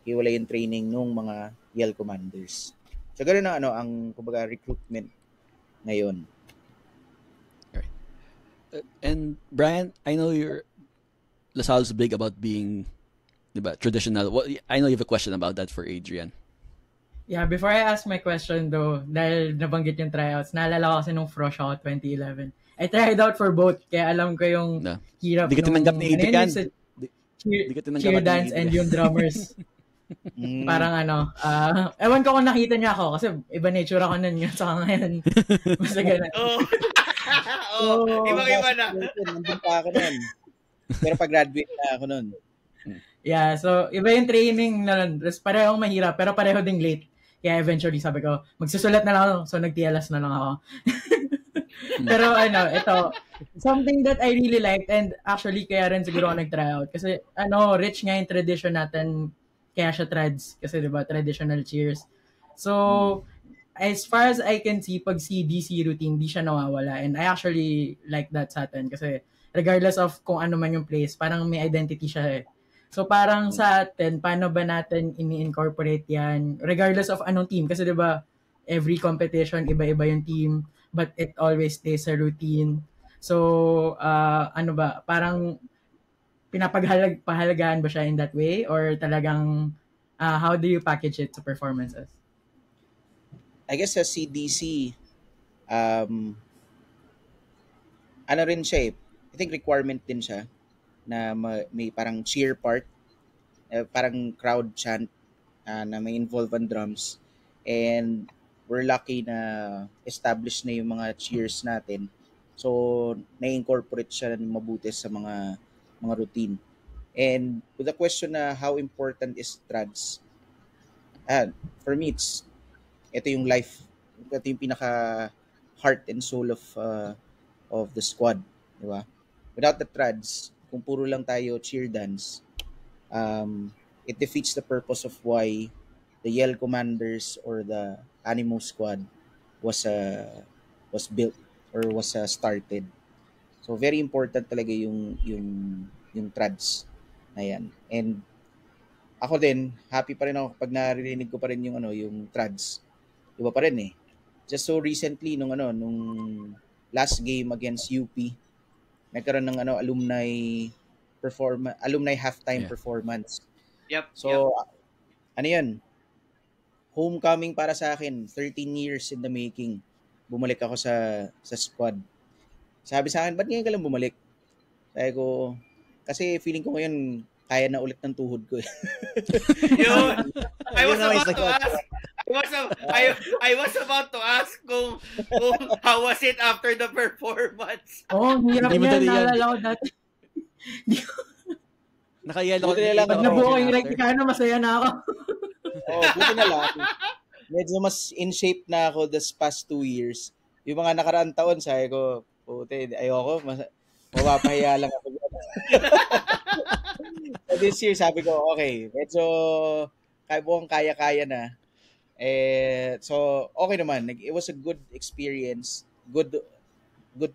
D: hiwalay yung training ng mga Yell Commanders. So ganoon ang kumbaga recruitment ngayon.
A: Right. And Brian, I know LaSalle's big about being, diba, traditional. I know you have a question about that for Adrian.
C: Yeah, before I ask my question though, dahil nabanggit yung tryouts, naalala ko kasi nung Frosh ako 2011. I tried out for both, kaya alam ko yung hirap.
A: Di ka tinanggap ni Adrian.
C: Cheer dance and yung drummers. Parang ewan ko kung nakita niya ako kasi iba nature ako nun yun sa ngayon. Basta ganun.
B: Ibang-iba na.
D: Nandun pa ako nun. Pero pag-graduate na ako nun.
C: Yeah, so iba yung training na nun. Parehong mahirap, pero pareho ding late. Kaya eventually sabi ko, magsusulat na lang ako. So nag-TLS na lang ako. Pero ito, something that I really liked, and actually kaya rin siguro ako nag-tryout. Kasi rich nga yung tradition natin, kaya siya trads. Kasi diba, traditional cheers. So, as far as I can see, pag CDC routine, di siya nawawala. And I actually like that sa atin. Kasi regardless of kung ano man yung place, parang may identity siya eh. So parang sa atin, paano ba natin ini-incorporate yan? Regardless of anong team. Kasi diba, every competition, iba-iba yung team. But it always stays a routine. So, parang pinapahalagaan ba siya in that way? Or talagang, how do you package it to performances?
D: I guess sa CDC, Um, ano rin siya I think requirement din siya na may parang cheer part, parang crowd chant na may involve ang drums. And we're lucky na established na yung mga cheers natin. So, na-incorporate siya ng mabuti sa mga routine. And with the question na how important is trads, for me, ito yung life. Ito yung pinaka heart and soul of the squad. Di ba? Without the trads, kung puro lang tayo cheer dance, it defeats the purpose of why the Yell Commanders or the Animo Squad was built or was started. So very important talaga yung trads na yan. And ako din, happy pa rin ako kapag naririnig ko pa rin yung trads. Iba pa rin eh. Just so recently nung last game against UP, nagkaroon ng alumni halftime performance.
B: Yep.
D: So ano 'yun? Homecoming para sa akin, 13 years in the making. Bumalik ako sa squad. Sabi sa akin, ba't ngayon ka lang bumalik? Sabi ko, kasi feeling ko ngayon, kaya na ulit ng tuhod ko.
B: Yun. I was about to ask kung how was it after the performance.
C: Hirap niya. Naalala ko dati.
A: Naka-yellow.
C: Pag nabuo ko yung Recticano, masaya na ako.
D: Buti na lang. Medyo mas in shape na ako this past 2 years. Yung mga nakaraang taon, sabi ko, puti, ayoko, mapapahiya lang ako. So this year, sabi ko, okay, medyo kaya-kaya na. So, okay naman. It was a good experience. Good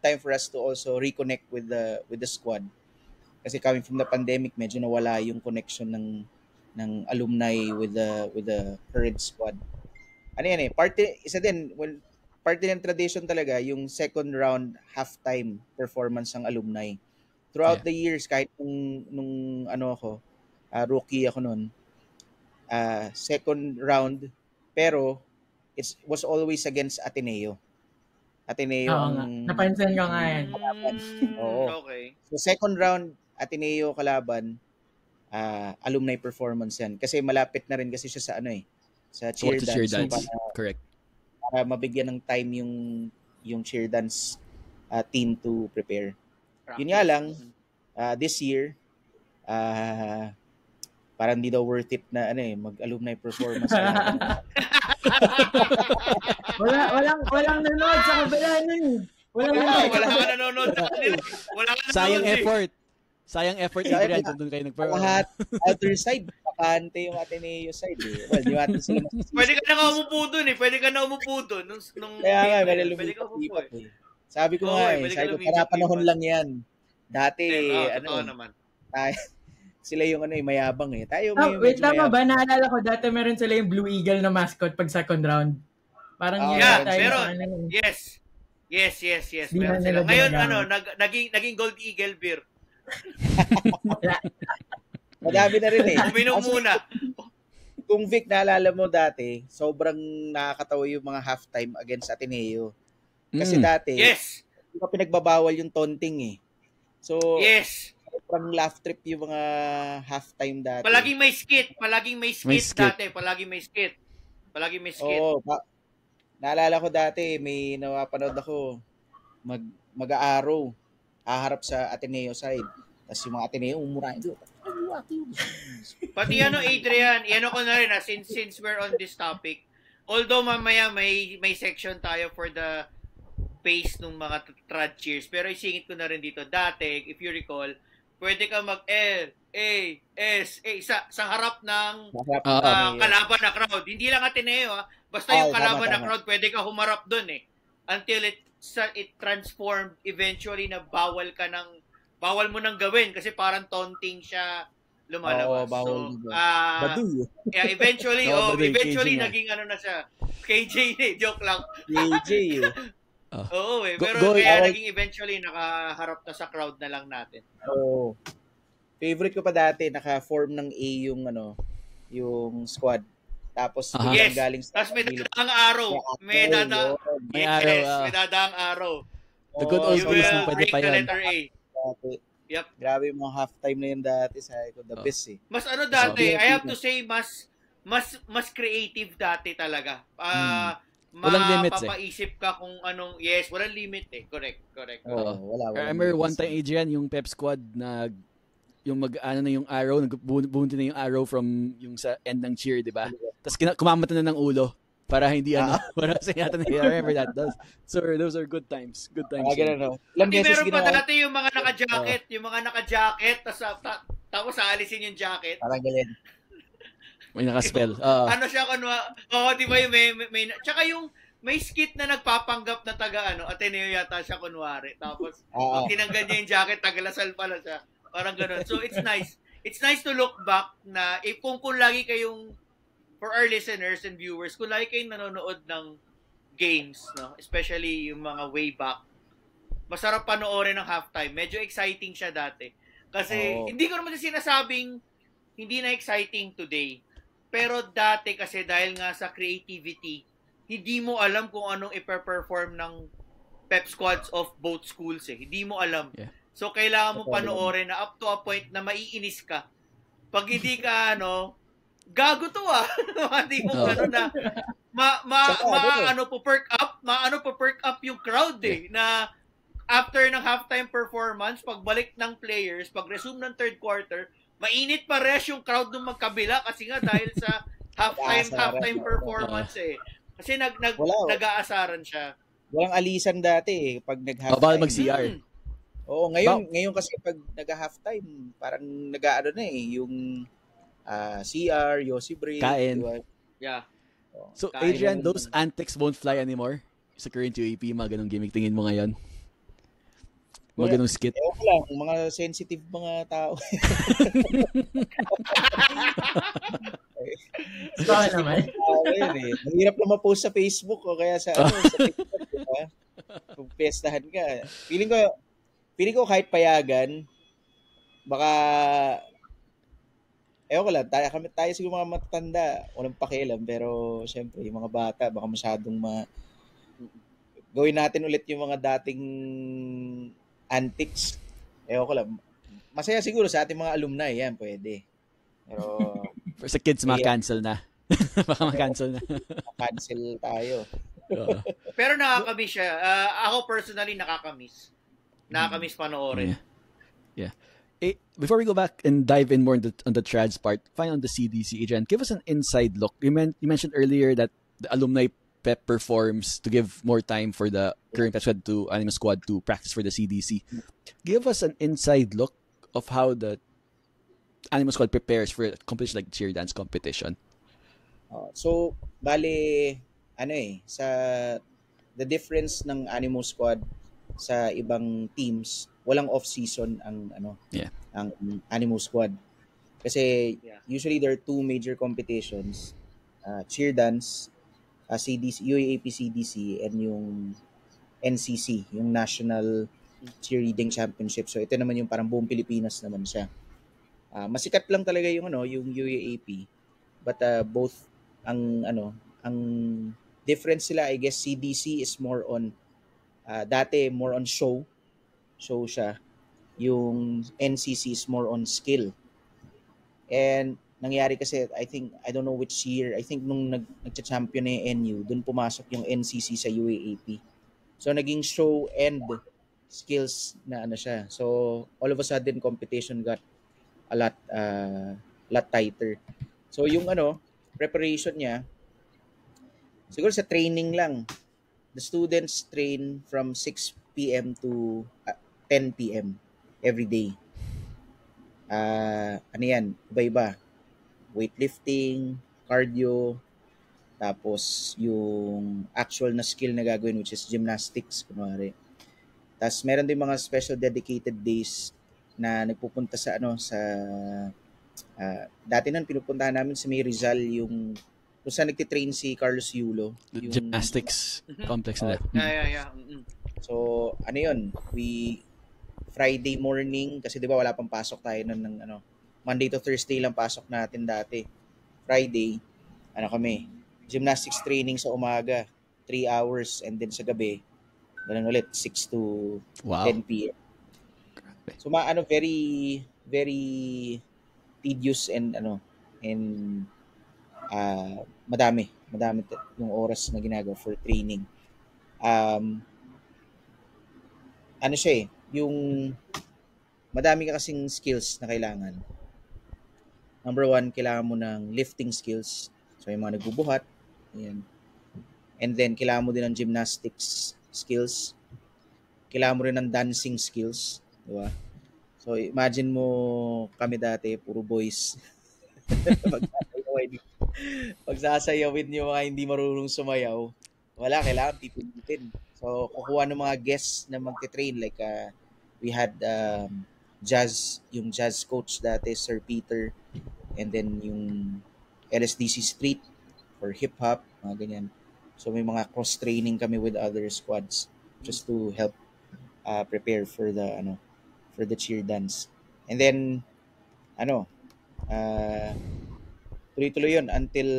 D: time for us to also reconnect with the squad. Kasi coming from the pandemic, medyo nawala yung connection ng alumni with the current squad. Ano yan parte ng tradition talaga yung second round halftime performance ng alumni. Throughout the years, kahit nung rookie ako noon, second round, pero it was always against Ateneo.
C: Napansin ko nga yan.
D: Oo.
B: Okay.
D: So second round, Ateneo kalaban, alumni performance yan. Kasi malapit na rin kasi siya sa cheer dance. So,
A: correct.
D: Para mabigyan ng time yung cheer dance team to prepare. Yun nga lang, this year, parang hindi daw worth it na mag-alumni performance.
C: walang nanonood sa kabila nun.
B: Wala ka nanonood sa kanila.
A: Sayang effort Adrian kung doon kayo nag-perform.
D: Lahat, other side, bakante yung Ateneo side. Well, di natin sila
B: Pwede ka na umupo doon eh. Pwede ka na umupo doon.
D: Kaya nga, pwede ka umupo eh. Sabi ko para panahon lang yan. Dati,
B: naman.
D: Sila yung mayabang eh. Tayo
C: wait, tama ba? Naalala ko, dati meron sila yung Blue Eagle na mascot pag second round. Parang
B: meron. Yes. Meron sila. Ngayon, naging Gold Eagle beer.
D: Madami na rin eh.
B: Uminom muna.
D: Kung Vic, naalala mo dati, sobrang nakakatawa yung mga halftime against Ateneo. Kasi dati, hindi pa pinagbabawal yung taunting eh. So, sobrang laugh trip yung mga halftime dati.
B: Palaging may skit dati. Palaging may skit.
D: Oo. Naalala ko dati, may napanood ako, mag-aaraw, haharap sa Ateneo side. Tapos yung mga Ateneo, umurahin doon.
B: Pati Adrian, ko na rin since we're on this topic, although mamaya may section tayo for the pace ng mga trad cheers, pero isingit ko na rin dito. Dati, if you recall, pwede ka mag-L-A-S-A sa harap ng kalaban na crowd. Hindi lang Ateneo, basta yung kalaban na crowd, pwede ka humarap dun eh. Until it transformed eventually na bawal mo nang gawin kasi parang taunting siya lumalabas.
D: Bawal.
B: Eventually, eventually naging na siya. KJ joke lang.
D: KJ
B: Oo pero kaya naging eventually nakaharap na sa crowd na lang natin.
D: Oo. Favorite ko pa dati, naka-form ng A yung squad. Tapos
B: Yes.
D: galing sa
B: Tapos may dadaang araw. May dadaang
A: May araw,
B: may dadaang araw.
A: The good old
B: You
A: days
B: will
A: nung pwede
B: break
A: pa
B: the
A: yun.
B: letter A.
D: Dati.
B: Yep.
D: Grabe yung mga halftime na yun dati. Sabi ko, the best eh.
B: Mas dati, I have to say, mas creative dati talaga.
A: Walang limits
B: mapapaisip ka kung anong, yes, walang limit eh. Correct.
D: Wala.
A: I remember one time, Adrian, yung pep squad na yung na yung arrow, nagbunti na yung arrow from yung sa end ng cheer, di ba? Tapos kumamata na ng ulo para hindi para sa yata na. I remember that. Those are good times. Good times.
D: Ganun, no? Ilang beses
B: meron pa dati yung mga naka-jacket, tapos aalisin yung jacket.
D: Parang ganyan.
A: May naka-spell.
B: Ano siya di ba yung may tsaka yung may skit na nagpapanggap na taga Ateneo yata siya kunwari. Tapos pag tinanggal niya yung jacket, tagalasal pala siya. Parang gano'n. So it's nice. It's nice to look back na kung lagi kayong, for our listeners and viewers, kung lagi kayong nanonood ng games, no, especially yung mga way back, masarap panoorin ng halftime. Medyo exciting siya dati. Kasi hindi ko naman sinasabing hindi na exciting today. Pero dati kasi dahil nga sa creativity, hindi mo alam kung anong ipe-perform ng pep squads of both schools eh. Hindi mo alam.
A: Yeah.
B: So kailangan mo panoorin na up to a point na maiinis ka. Pag hindi ka gago to Hindi mo na perk up yung crowd eh na after ng halftime performance, pagbalik ng players, pag resume ng third quarter, mainit pa res yung crowd ng magkabila kasi nga dahil sa halftime performance eh. Kasi nag-aasaran siya.
D: Walang alisan dati eh pag nag-halftime.
A: Bawal mag-CR.
D: Oo, ngayon kasi pag nag-halftime, parang nag-aano na eh, yung CR, Yossi break.
A: Kain.
D: Diba?
B: Yeah.
A: So, Adrian, those antics won't fly anymore sa current UAP, mga ganong gimmick tingin mo ngayon? Mga ganong skit?
D: Ewan ko lang, mga sensitive mga tao.
C: Ikaw naman.
D: Mahirap na ma-post sa Facebook o kaya sa TikTok, diba? Kung pestahan ka. Feeling ko kahit payagan, baka ewan ko lang, tayo siguro mga matatanda, walang pakialam, pero syempre, yung mga bata, baka masyadong gawin natin ulit yung mga dating antics. Ewan ko lang. Masaya siguro sa ating mga alumni, yan, pwede. Pero
A: sa kids, ma-cancel na. Baka ma-cancel na.
D: Cancel tayo.
B: Pero nakakamiss siya. Ako personally, nakakamiss panoorin.
A: Yeah. Before we go back and dive in more on the trads part, fine on the CDC, Adrian, give us an inside look. You mentioned earlier that the alumni pep performs to give more time for the current pep squad to Anima squad to practice for the CDC. Give us an inside look of how the Anima squad prepares for a competition like cheer dance competition.
D: So, bale, sa the difference ng Animo squad sa ibang teams, walang off-season ang Animo squad. Kasi usually there are two major competitions, cheer dance, CDC, UAAP CDC, and yung NCC, yung National Cheerleading Championship. So ito naman yung parang buong Pilipinas naman siya. Masikat lang talaga yung yung UAAP. But both ang difference sila, I guess CDC is more on dati more on show siya. Yung NCC is more on skill. And nangyari kasi, I don't know which year, I think nung nagcha-champion na yung NU, dun pumasok yung NCC sa UAAP. So naging show and skills na siya. So all of a sudden competition got a lot tighter. So yung preparation niya, siguro sa training lang. The students train from 6 p.m. to 10 p.m. every day. Iba-iba. Weightlifting, cardio, tapos yung actual na skill na gagawin, which is gymnastics, kunwari. Tapos meron din mga special dedicated days na nagpupunta sa dati nun pinupuntahan namin sa May Rizal, yung kung saan nagtitrain si Carlos Yulo.
A: Yung gymnastics complex nila.
B: Yeah.
D: So, Friday morning, kasi di ba wala pang pasok tayo nun ng Monday to Thursday lang pasok natin dati. Friday, ano kami, gymnastics training sa umaga, 3 hours, and then sa gabi, ganun ulit, 6 to
A: Wow.
D: 10 p.m. So very very tedious and madami yung oras na ginagawa for training. Siya yung madami ka kasing skills na kailangan. Number 1, kailangan mo ng lifting skills. So, yung mga nagbubuhat. Ayan. And then, kailangan mo din ng gymnastics skills. Kailangan mo rin ng dancing skills. Diba? So, imagine mo kami dati, puro boys. Pagsasayawin yung mga hindi marunong sumayaw, wala, kailangan pipilitin. So, kukuha ng mga guests na magte-train. Like, we had yung jazz coach dati, Sir Peter. And then yung LSDC Street for hip-hop, mga ganyan. So may mga cross-training kami with other squads just to help prepare for the cheer dance. And then, tuloy-tuloy yun until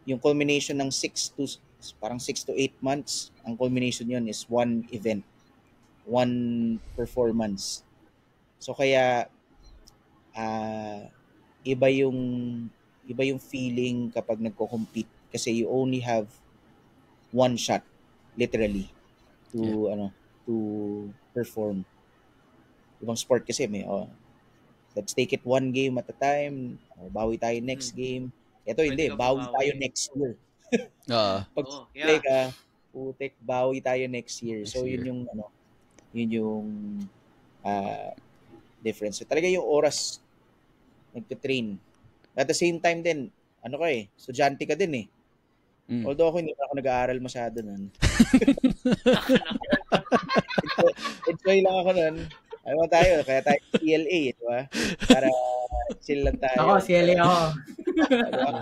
D: yung culmination ng 6 to 8 months. Ang culmination yun is one event, one performance. So kaya iba yung feeling kapag nagko-compete kasi you only have one shot literally to perform. Ibang sport kasi may let's take it one game at a time, bawi tayo next game. Ito hindi, bawi tayo next year. Pag play ka, putik, bawi tayo next year. So yun yung difference. So talaga yung oras nagte-train. At the same time din, estudyante ka din eh. Although ako hindi ako nag-aaral masyado nun. Enjoy lang ako nun. Ano tayo? Kaya tayo CLA, di ba? Para chill lang tayo.
C: Ako, CLA ako.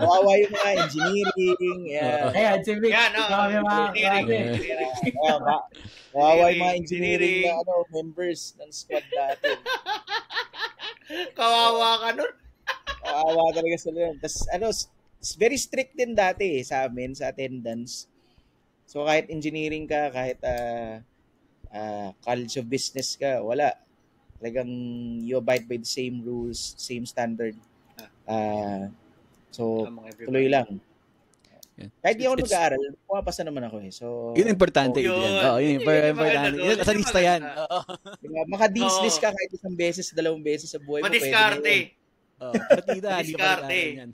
D: Kawawa yung mga engineering.
C: Ayan, civic.
D: Kawawa yung mga engineering na members ng squad natin.
B: Kawawa ka nun.
D: Kawawa talaga sila. Tapos, very strict din dati sa amin, sa attendance. So, kahit engineering ka, kahit College of Business ka, wala. Talagang you abide by the same rules, same standard. So, tuloy lang. Kahit di ako nag-aaral, pumapasa naman ako eh. So,
A: yun importante. Yun importante. Yun, sa lista yan.
D: Maka-dean's list ka kahit isang beses, 2 beses sa buhay mo.
B: Madiskarte.
A: Partida, hindi ka yan.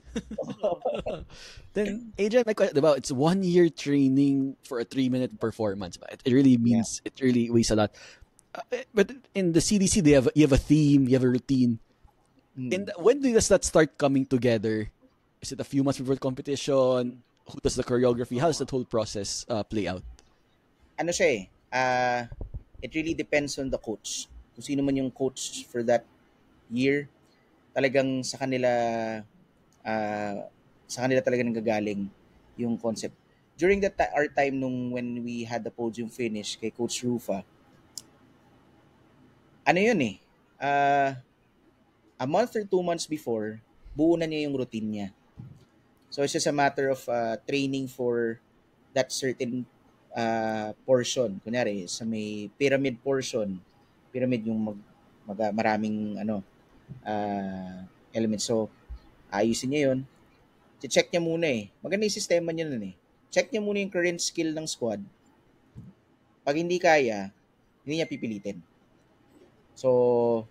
A: Then, Adrian, my question, diba, it's 1 year training for a 3-minute performance. But it really means, it really weighs a lot. But in the CDC, you have a theme, you have a routine. And when does that start coming together? Is it a few months before the competition? Who does the choreography? How does that whole process play out?
D: It really depends on the coach. Kung sino man yung coach for that year, talagang sa kanila talaga nanggagaling yung concept. During our time when we had the podium finish kay Coach Rufa, a month or 2 months before, buo na niya yung routine niya. So it's just a matter of training for that certain portion. Kunyari, sa may pyramid portion, yung maraming elements. So, ayusin niya yun. Check niya muna eh. Maganda yung sistema niya nun eh. Check niya muna yung current skill ng squad. Pag hindi kaya, hindi niya pipilitin. So,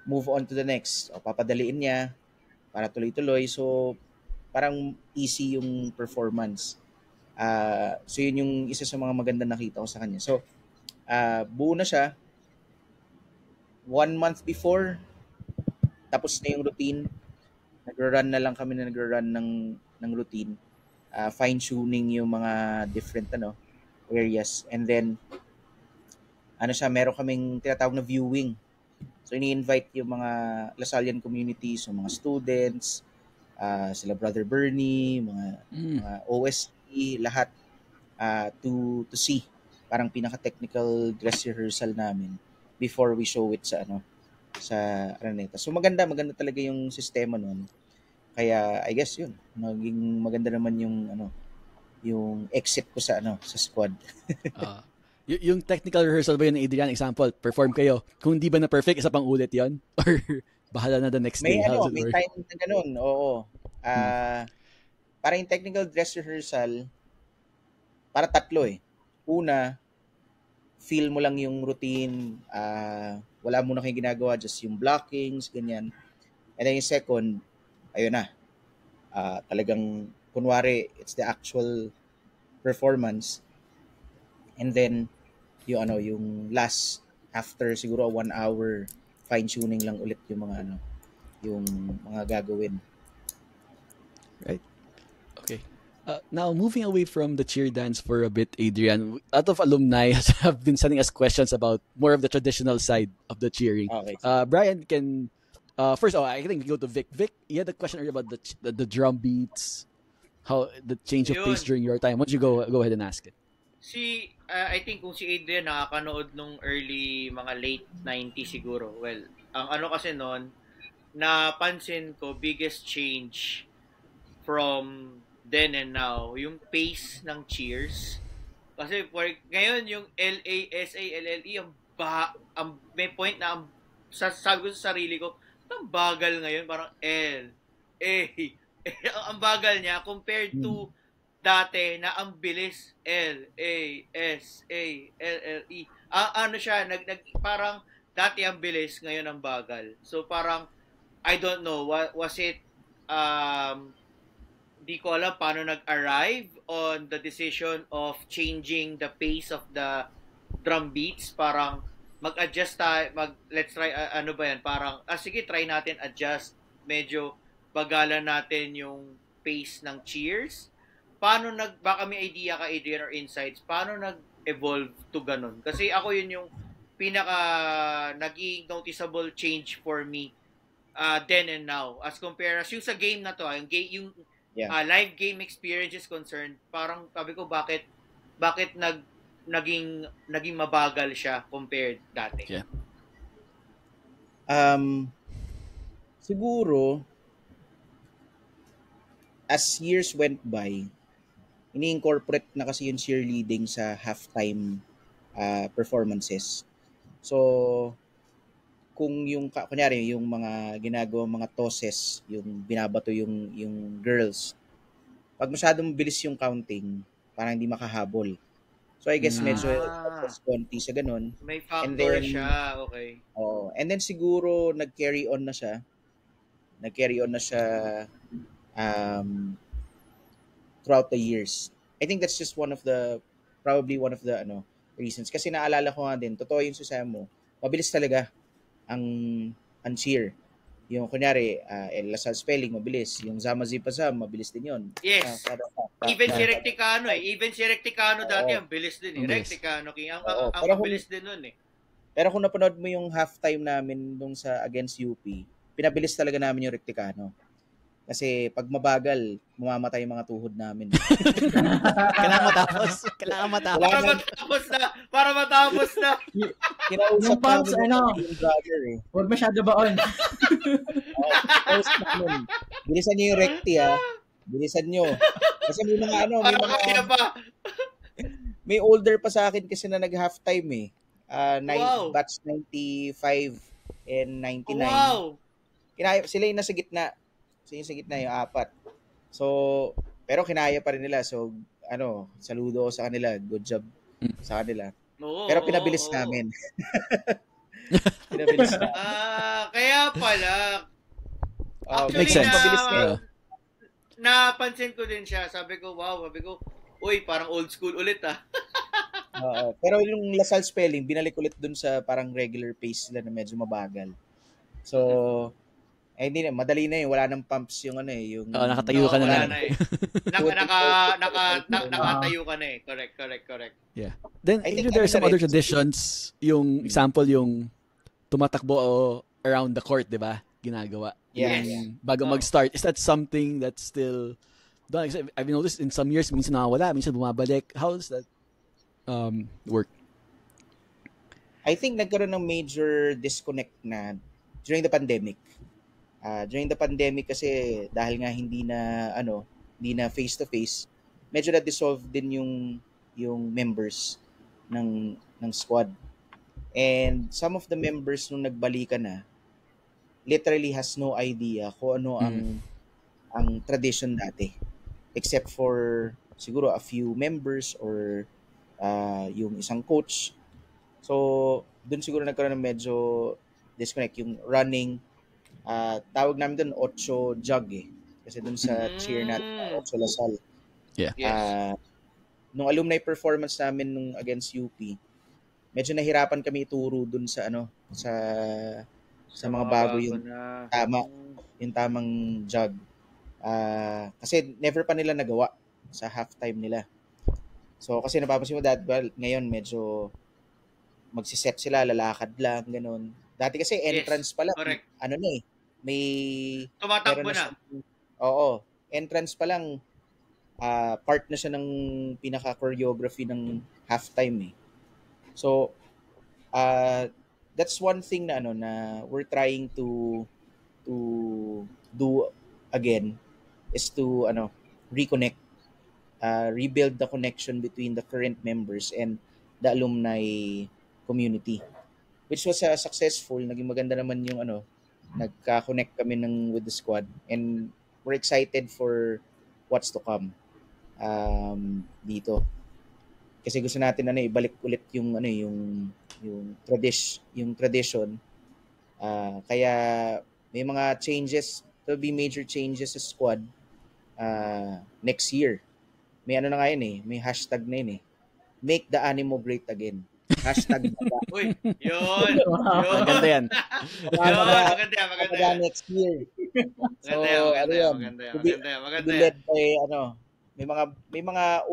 D: move on to the next. O, papadaliin niya para tuloy-tuloy. So, parang easy yung performance. So, yun yung isa sa mga maganda nakita ko sa kanya. So, buo na siya. 1 month before, tapos na yung routine. Nag-run na lang kami ng routine. Fine-tuning yung mga different areas. And then, meron kaming tinatawag na viewing. So, ini-invite yung mga Lasallian communities, yung mga students, sila Brother Bernie, mga OST, lahat to see. Parang pinaka-technical dress rehearsal namin before we show it sa Araneta. So maganda talaga yung sistema nun. Kaya I guess yun, maging maganda naman yung exit ko sa squad.
A: Yung technical rehearsal ba yun, Adrian? Example, perform kayo. Kung di ba na perfect, isa pang ulit yon or bahala na the next day?
D: May time na ganun, oo. Para yung technical dress rehearsal, para tatlo eh. Una, feel mo lang yung routine, wala muna kayong ginagawa, just yung blockings, ganyan. And then yung second, ayun na, talagang, kunwari, it's the actual performance. And then, yung last, after siguro 1 hour, fine-tuning lang ulit yung mga gagawin.
A: Right. Okay. Now, moving away from the cheer dance for a bit, Adrian, a lot of alumni have been sending us questions about more of the traditional side of the cheering.
D: Okay.
A: Brian can... first, I think we go to Vic. Vic, you had a question earlier about the drum beats, how the change of pace during your time. Why don't you go ahead and ask it?
B: I think kung si Adrian nakakanood nung early, mga late 90s siguro. Well, ang ano kasi noon, napansin ko, biggest change from then and now, yung pace ng cheers. Kasi ngayon, yung LASA, LLE, may point na, sabi ko sa sarili ko, ang bagal ngayon, parang ang bagal niya compared to dati na ang bilis LASALLE. Ano siya, parang dati ang bilis, ngayon ang bagal. So parang I don't know, was it di ko alam paano nag-arrive on the decision of changing the pace of the drum beats. Parang mag-adjust tayo, let's try, ano ba yan, parang, sige, try natin adjust, medyo bagalan natin yung pace ng cheers. Paano baka may idea ka, Adrian, or insights, paano nag-evolve to ganun? Kasi ako yun yung naging noticeable change for me then and now. As compared yung sa game na to, yung live game experience is concerned, parang sabi ko, bakit naging mabagal siya compared dati?
A: Yeah.
D: Siguro, as years went by, ini-incorporate na kasi yung cheerleading sa halftime performances. So, kung kunyari, yung mga ginagawa mga tosses, yung binabato yung girls, pag masyadong bilis yung counting, parang hindi makahabol. So, I guess medyo konti sa ganun.
B: May factor siya, okay.
D: And then siguro, nag-carry on na siya throughout the years. I think that's just probably one of the reasons. Kasi naalala ko nga din, totoo yung susayo mo, mabilis talaga ang cheer. Yung kunyari, El Lasal spelling, mabilis. Yung Zama Zipa Zam, mabilis din yun.
B: Yes. Even si Recticano dati, ang bilis din eh. Recticano, ang bilis din nun eh.
D: Pero kung napanood mo yung halftime namin nung sa against UP, pinabilis talaga namin yung Recticano. Kasi pag mabagal, mamamatay yung mga tuhod namin.
A: Kailangan matapos.
B: Para matapos na.
D: Kinausap
C: namin yung brother eh. Huwag masyado baon.
D: Bilisan nyo yung recti Bilisan nyo. Kasi may mga may older pa sa akin kasi na nag-halftime eh. Batch 95 and 99.
B: Wow!
D: Sila yung nasa gitna. Sa gitna yung apat. So, pero kinaya pa rin nila. So, saludo sa kanila. Good job sa kanila. Pero pinabilis namin. Pinabilis namin.
B: Kaya pala. Actually,
A: makes sense.
B: Napansin ko din siya. Sabi ko, uy, parang old school ulit
D: Pero yung Lasal spelling, binalik ulit dun sa parang regular pace nila na medyo mabagal. So, hindi na, madali na wala nang pumps yung
A: nakatayo ka na.
B: Nakatayo ka na eh. Correct.
A: Yeah. Then, there are some other traditions. Yung example, yung tumatakbo around the court, di ba? Ginagawa.
B: Yes.
A: Bago mag-start. Is that something that's still done? I've noticed in some years, minsan nakawala, minsan bumabalik. How does that work?
D: I think nagkaroon ng major disconnect na during the pandemic. During the pandemic kasi dahil nga hindi na face to face, medyo na dissolve din yung members ng squad. And some of the members nung nagbalikan na literally has no idea kung ano ang tradition dati, except for siguro a few members or yung isang coach. So dun siguro nagkaroon ng medyo disconnect yung running. Tawag namin dun 8 jug kasi dun sa cheer natin 8 Lasal.
A: Yeah.
B: Yes.
D: Nung alumni performance namin nung against UP, medyo nahirapan kami ituro dun sa sa mga bago yung yung tamang jug. Kasi never pa nila nagawa sa halftime nila. So kasi napapansin mo ngayon medyo magsiset sila, lalakad lang, ganun. Dati kasi entrance pa lang.
B: Correct.
D: May
B: tumatakbo na.
D: Oo, entrance pa lang part na siya ng pinaka-choreography ng halftime . So that's one thing na we're trying to do again is to reconnect, rebuild the connection between the current members and the alumni community, which was successful. Naging maganda naman yung nagka-connect kami with the squad, and we're excited for what's to come dito. Kasi gusto natin ibalik ulit yung tradition. Kaya may mga changes, there'll be major changes sa squad next year. May na ngayon may hashtag na yun Make the Animo great again. Hashtag
B: Uy, yun.
A: Maganda yan.
B: Maganda.
D: Next year. So,
B: maganda.
D: Led by may mga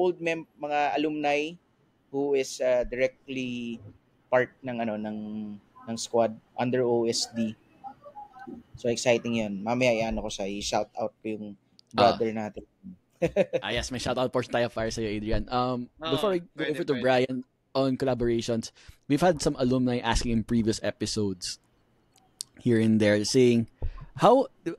D: mga alumni who is directly part ng squad under OSD. So exciting 'yun. Mamaya ko siya, i-shout out ko yung brother natin.
A: Yes, may shout out for tayo para sa iyo, Adrian. Before we go over to Brian on collaborations, we've had some alumni asking in previous episodes here and there saying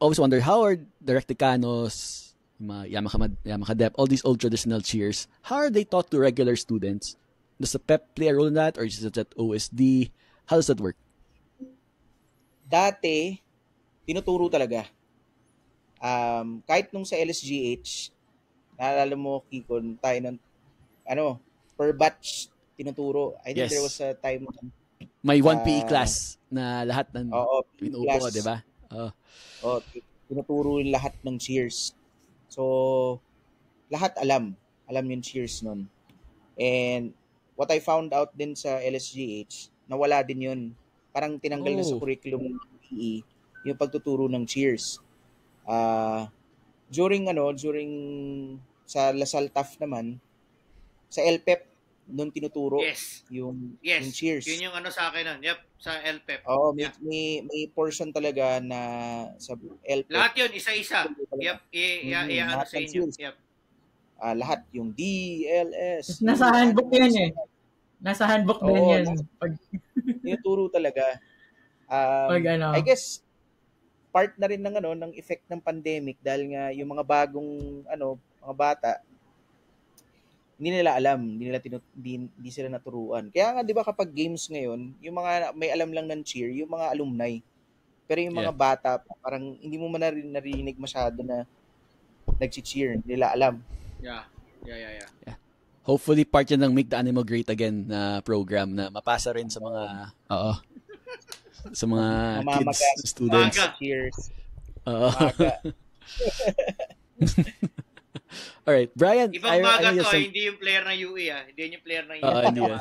A: always wonder how are the Recticanos, Yamaka Dep, all these old traditional cheers, how are they taught to regular students? Does the PEP play a role in that, or is it at OSD? How does that work?
D: Dati, tinuturo talaga. Kahit nung sa LSGH, naalala mo, Kikon, tayo ng, per batch, tinuturo. I think there was a time.
A: May 1 PE class na lahat ng
D: PE
A: di ba?
D: Tinuturo lahat ng cheers. So, lahat alam yung cheers nun. And what I found out din sa LSGH, nawala din yun. Parang tinanggal na sa curriculum ng PE yung pagtuturo ng cheers. During sa Lasal TAF naman, sa LPEP noon tinuturo yung cheers.
B: Yun yung sa akin nun. Yep, sa LPEP.
D: Oo, may portion talaga na sa LPEP.
B: Lahat yun, isa-isa. Yep, sa inyo. Yep.
D: Lahat yung DLS.
C: Nasa handbook yan Nasa handbook din yan.
D: Tinuturo talaga. I guess part na rin ng effect ng pandemic dahil nga yung mga bagong mga bata hindi nila alam, hindi sila naturuan. Kaya nga 'di ba kapag games ngayon, yung mga may alam lang ng cheer, yung mga alumni. Pero yung mga bata parang hindi mo man narinig masyado na nagchi-cheer, hindi nila alam.
B: Yeah.
A: Hopefully part yan ng Make the Animo Great Again na program na mapasa rin sa mga sa mga kids, students.
D: Cheers.
A: Alright, Brian.
B: Ibang baga to, hindi yung player ng UE Hindi yung player ng UE.
A: Hindi yan.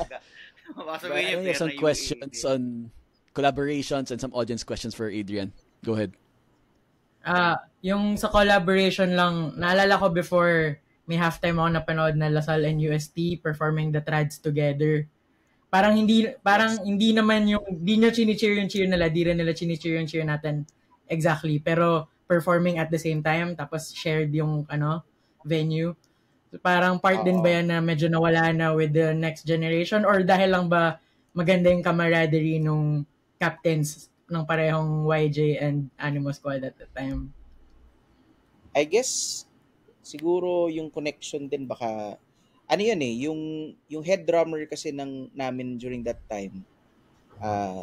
A: I have some questions on collaborations and some audience questions for Adrian. Go ahead.
C: Yung sa collaboration lang, naalala ko before may halftime ako napanood na Lasal and UST performing the trads together. Parang hindi naman hindi nyo chini-cheer yung cheer nila, di rin nila chini-cheer yung cheer natin exactly, pero performing at the same time, tapos shared yung venue. So, parang part din ba yan na medyo nawala na with the next generation, or dahil lang ba maganda yung camaraderie nung captains ng parehong YJ and Animo Squad at the time?
D: I guess siguro yung connection din baka ano yun eh, yung head drummer kasi namin during that time,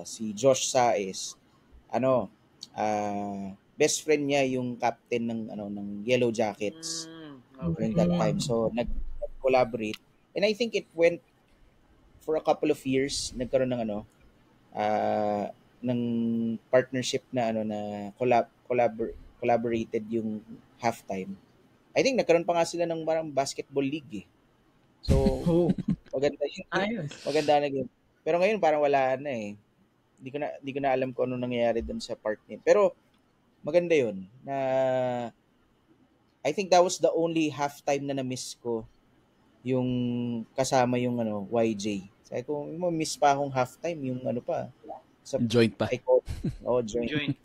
D: si Josh Saez, ano, best friend niya yung captain ng Yellow Jackets
B: Okay.
D: during that time. So nag-collaborate. And I think it went for a couple of years, nagkaroon ng ng partnership na na collaborated yung halftime. I think nagkaroon pa nga sila ng parang basketball league eh. So,
C: Oh,
D: maganda yun.
C: ayos.
D: Maganda na game. Pero ngayon parang wala na eh. Hindi ko na alam kung ano nangyayari dun sa part niya. Pero maganda yun na I think that was the only halftime na na-miss ko yung kasama yung YJ. Sabi ko, miss pa akong halftime yung pa sa
A: Joint pa.
D: Joint.
B: Joint.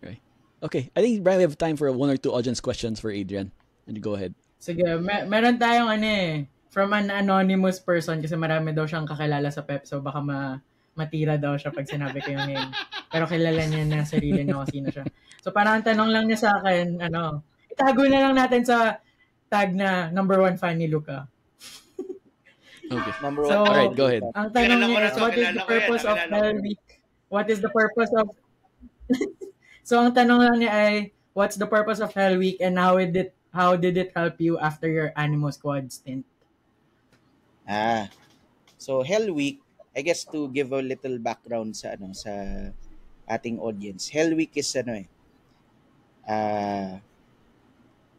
A: Right. Okay, I think Brian, we have time for one or two audience questions for Adrian. And you go ahead.
C: Sige, meron tayong from an anonymous person kasi marami daw siyang kakilala sa Pep, so baka matira daw siya pag sinabi ko yung name. Pero kilala niya na sarili niya kung sino siya. So parang ang tanong lang niya sa akin, itago na lang natin sa tag na number 1 fan ni Luka.
A: Okay.
D: Number
C: So,
D: 1.
A: Alright, go ahead.
C: Ang tanong niya is, what is
B: kilala
C: the
B: ko yan,
C: purpose of
B: kilala ko.
C: Hell Week? What is the purpose of... So ang tanong lang niya ay, what's the purpose of Hell Week and how did it help you after your Animo Squad stint?
D: So Hell Week, I guess to give a little background sa sa ating audience. Hell Week is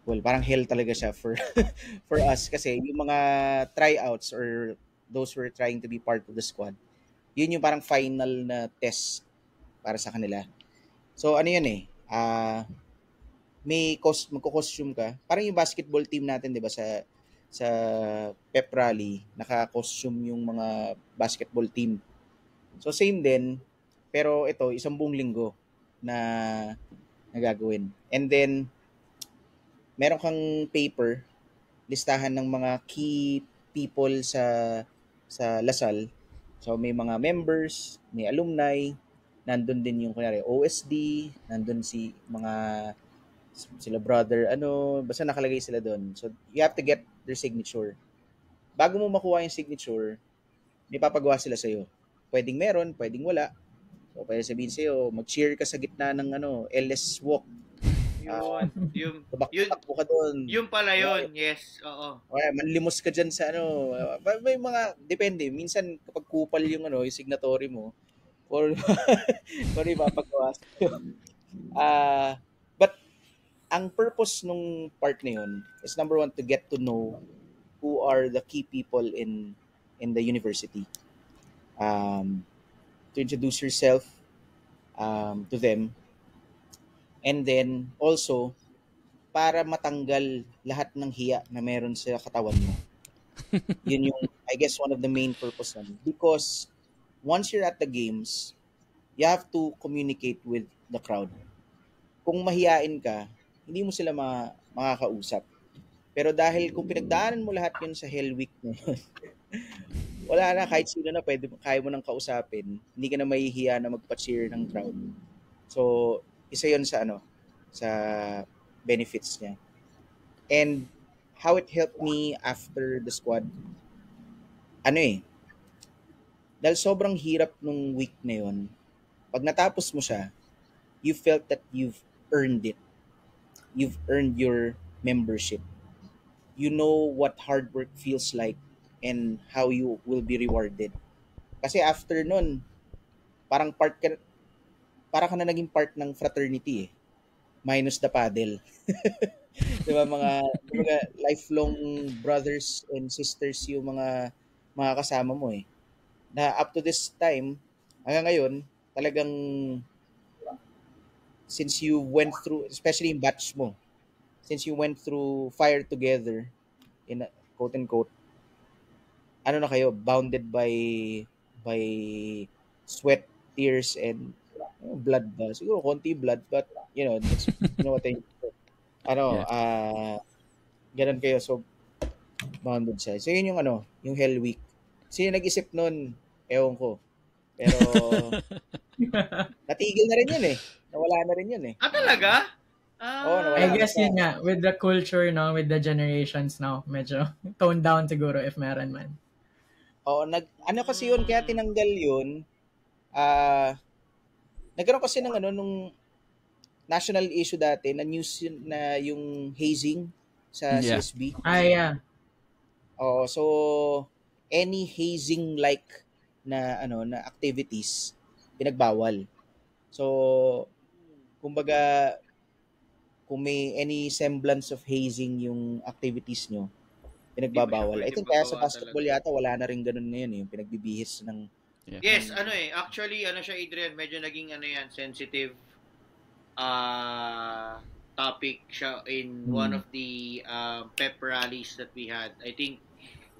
D: well, parang hell talaga siya for for us kasi yung mga tryouts or those who are trying to be part of the squad, yun yung parang final na test para sa kanila. So ano yun magko-costume ka. Parang yung basketball team natin, 'di ba, sa pep rally, naka-costume yung mga basketball team. So same din, pero ito isang buong linggo na nagagawin. And then meron kang paper, listahan ng mga key people sa Lasal. So may mga members, may alumni, nandun din yung kunyari OSD, nandun sila brother, basta nakalagay sila doon. So you have to get their signature. Bago mo makuha yung signature, may papagawa sila sa'yo. Pwedeng meron, pwedeng wala. So pwede sabihin sa'yo, mag-cheer ka sa gitna ng LS walk. Takbo ka doon.
B: Yung pala yun, yes. Oo.
D: Manlimos ka dyan sa may mga, depende. Minsan kapag kupal yung yung signatory mo, or sorry, papagawa sa'yo. But ang purpose nung part na yun is number 1, to get to know who are the key people in the university. To introduce yourself to them. And then also para matanggal lahat ng hiya na meron sa katawan mo. Yun yung, I guess, one of the main purpose nun. Because once you're at the games, you have to communicate with the crowd. Kung mahiyain ka, hindi mo sila makakausap. Pero dahil kung pinagdaanan mo lahat yun sa Hell Week na yun, wala na, kahit sino na kaya mo nang kausapin, hindi ka na mahihiya na magpa-cheer ng crowd. So, isa yun sa sa benefits niya. And how it helped me after the squad, dahil sobrang hirap nung week na yun, pag natapos mo siya, you felt that you've earned it. You've earned your membership. You know what hard work feels like and how you will be rewarded. Kasi after nun, para ka na naging part ng fraternity minus the paddle. Diba, mga lifelong brothers and sisters yung mga kasama mo na up to this time hanggang ngayon talagang since you went through, especially yung batch mo, since you went through fire together in quote unquote, na kayo, bounded by sweat, tears and blood ba? Siguro konti blood, but that's, what I ganun kayo, so bounded siya. So yun yung yung Hell Week. Sino nag-isip nun? Ewan ko. Pero natigil na rin yun eh. Nawala na rin yun eh.
B: Talaga?
D: Oo, nawala
C: I
D: na
C: guess
D: siya.
C: yun nga, with the culture, no, with the generations now, medyo toned down siguro if meron man.
D: Oo, ano kasi yun, kaya tinanggal yun, nagkaroon kasi ng nung national issue dati, na news yun, na yung hazing sa
A: Yeah.
D: CSB.
C: Yeah.
D: Oo, so any hazing like na na activities pinagbawal. So kumbaga kung may any semblance of hazing yung activities nyo, pinagbabawal. I
B: Pwede
D: think kaya sa
B: magawa
D: basketball
B: talaga.
D: yata wala na rin ganun ngayon yung pinagbibihis ng
B: Yes, actually, siya, Adrian, medyo naging, yan, sensitive topic siya in one of the pep rallies that we had. I think,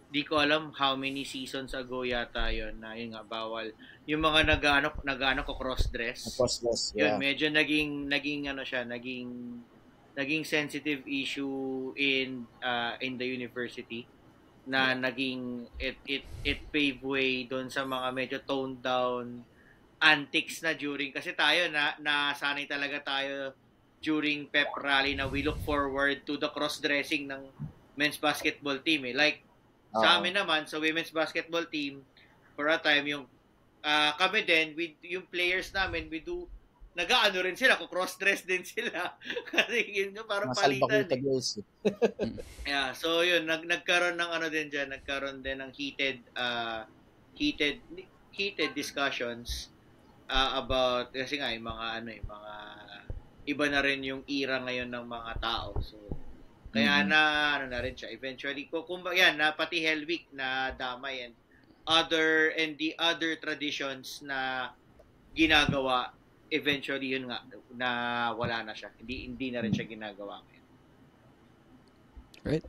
B: di ko alam how many seasons ago yata yon na yun nga, bawal. Yung mga nag-ano ko cross-dress.
D: cross-dress,
B: Yun,
D: yeah.
B: medyo naging sensitive issue in the university na naging it pave way doon sa mga medyo toned down antics na during, kasi tayo nasanay talaga tayo during pep rally na we look forward to the cross-dressing ng men's basketball team eh. Like sa amin naman sa women's basketball team, for a time yung kami din with yung players namin, we do nag-aano rin sila, cross-dress din sila. Kasi yun nga, parang palitan eh. Yeah, so yun, nagkaroon ng din dyan, nagkaroon din ng heated discussions about, kasi nga, yung mga mga iba na rin yung era ngayon ng mga tao. So, kaya na rin siya. Eventually, yan, na pati Hell Week na damay and the other traditions na ginagawa, eventually yun nga na wala na siya. Hindi na rin siya ginagawa ngayon.
A: Right.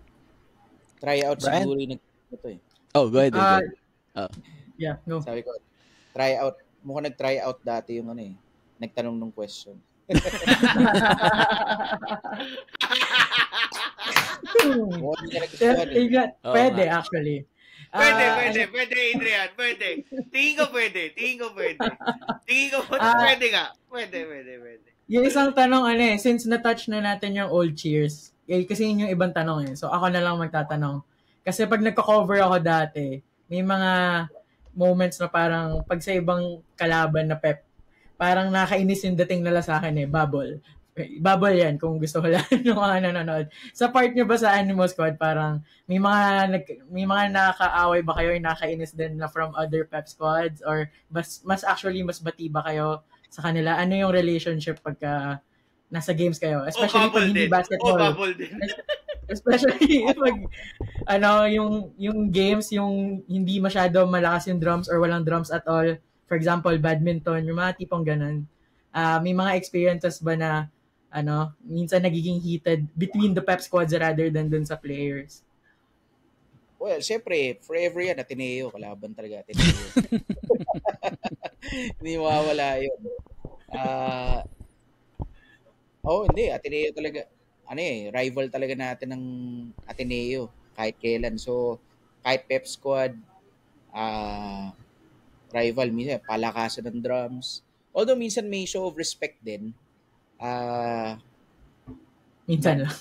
D: Try out
A: Brian?
D: siguro yung ito eh.
A: Oh, go ahead.
C: Yeah, go.
D: Sabi ko, try out. Mukhang nag-try out dati yung nagtanong ng question.
C: Pwede actually.
B: Pwede, Adrian. Pwede. Tingin ko pwede. Pwede nga. Pwede.
C: Yung isang tanong, since na-touch na natin yung old cheers, kasi yun yung ibang tanong eh. So, ako na lang magtatanong. Kasi pag nagko-cover ako dati, may mga moments na parang pag sa ibang kalaban na pep, parang nakainis yung dating nila sa akin eh, bubble. Bubble yan kung gusto ko lang yung mga nanonood. Sa part nyo ba sa Animo Squad, parang may mga nakakaaway ba kayo, nakainis din na from other pep squads, or mas bati ba kayo sa kanila? Ano yung relationship pagka nasa games kayo? Especially pag hindi basketball.
B: Bubble din.
C: Especially pag yung games, yung hindi masyado malakas yung drums or walang drums at all. For example, badminton, yung mga tipong ganun. May mga experiences ba na minsan nagiging heated between the pep squads rather than dun sa players?
D: Well, syempre, forever yan, Ateneo. Kalaban talaga, Ateneo. Hindi mawawala yun. Hindi. Ateneo talaga. Rival talaga natin ng Ateneo. Kahit kailan. So, kahit pep squad, rival, minsan, palakasan ng drums. Although, minsan may show of respect din.
C: Minsan lang.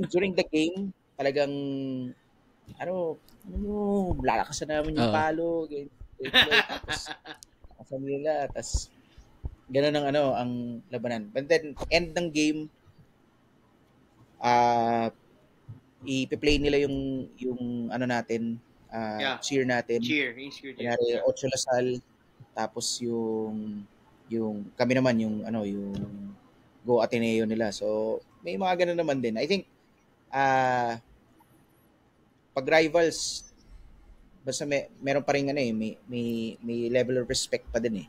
D: During the game, talagang lalakasan namin yung palo, tapos kasan nila, tapos gano'n ang labanan. But then, end ng game, ipi-play nila yung natin, cheer natin.
B: Cheer.
D: Kunyari, Ocho Lasal, tapos yung kami naman yung Go Ateneo nila. So, may mga ganun naman din. I think pag rivals, basta meron pa rin may level of respect pa din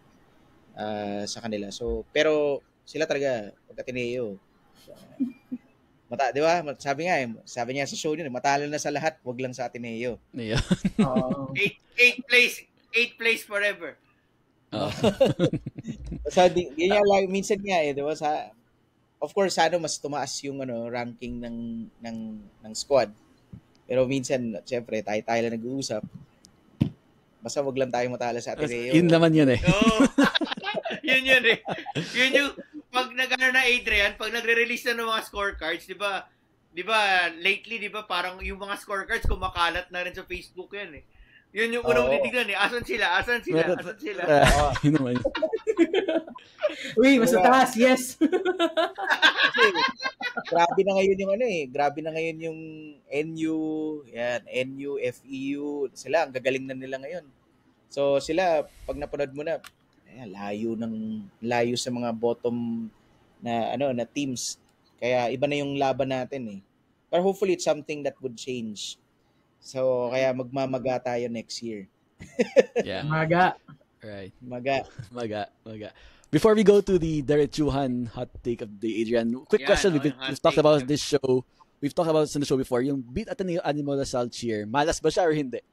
D: sa kanila. So, pero sila talaga pag Ateneo, di ba? Sabi niya sa show niya, matalo na sa lahat, wag lang sa Ateneo.
A: Yeah.
B: Eighth place forever.
D: So, minsan nga di ba, of course, mas tumaas yung ranking ng squad. Pero minsan, syempre, tayo lang nag-uusap. Basta wag lang tayo matalo sa Ateneo.
A: Yun naman yun eh.
B: Oo. Yun eh. Yun yung, pag nag-ano na Adrian, pag nagre-release na ng mga scorecards, di ba, lately, di ba, parang yung mga scorecards kumakalat na rin sa Facebook yan eh. Yun yung unang titignan eh. Asan sila?
A: Yun naman.
C: Uy, mas taas, yes.
D: Kasi, grabe na ngayon yung grabe na ngayon yung NU, NU, FEU, sila, ang gagaling na nila ngayon. So, sila, pag napanood mo na, layo sa mga bottom na teams. Kaya iba na yung laban natin eh. But hopefully it's something that would change. So, kaya magmamaga tayo next year.
A: Yeah.
C: Maga.
A: Right.
D: Maga.
A: Before we go to the Diretsuhan hot take of the Adrian, quick question. We've talked about this show. We've talked about this in the show before. Yung beat Ateneo Animo Lasal cheer, malas ba siya or hindi?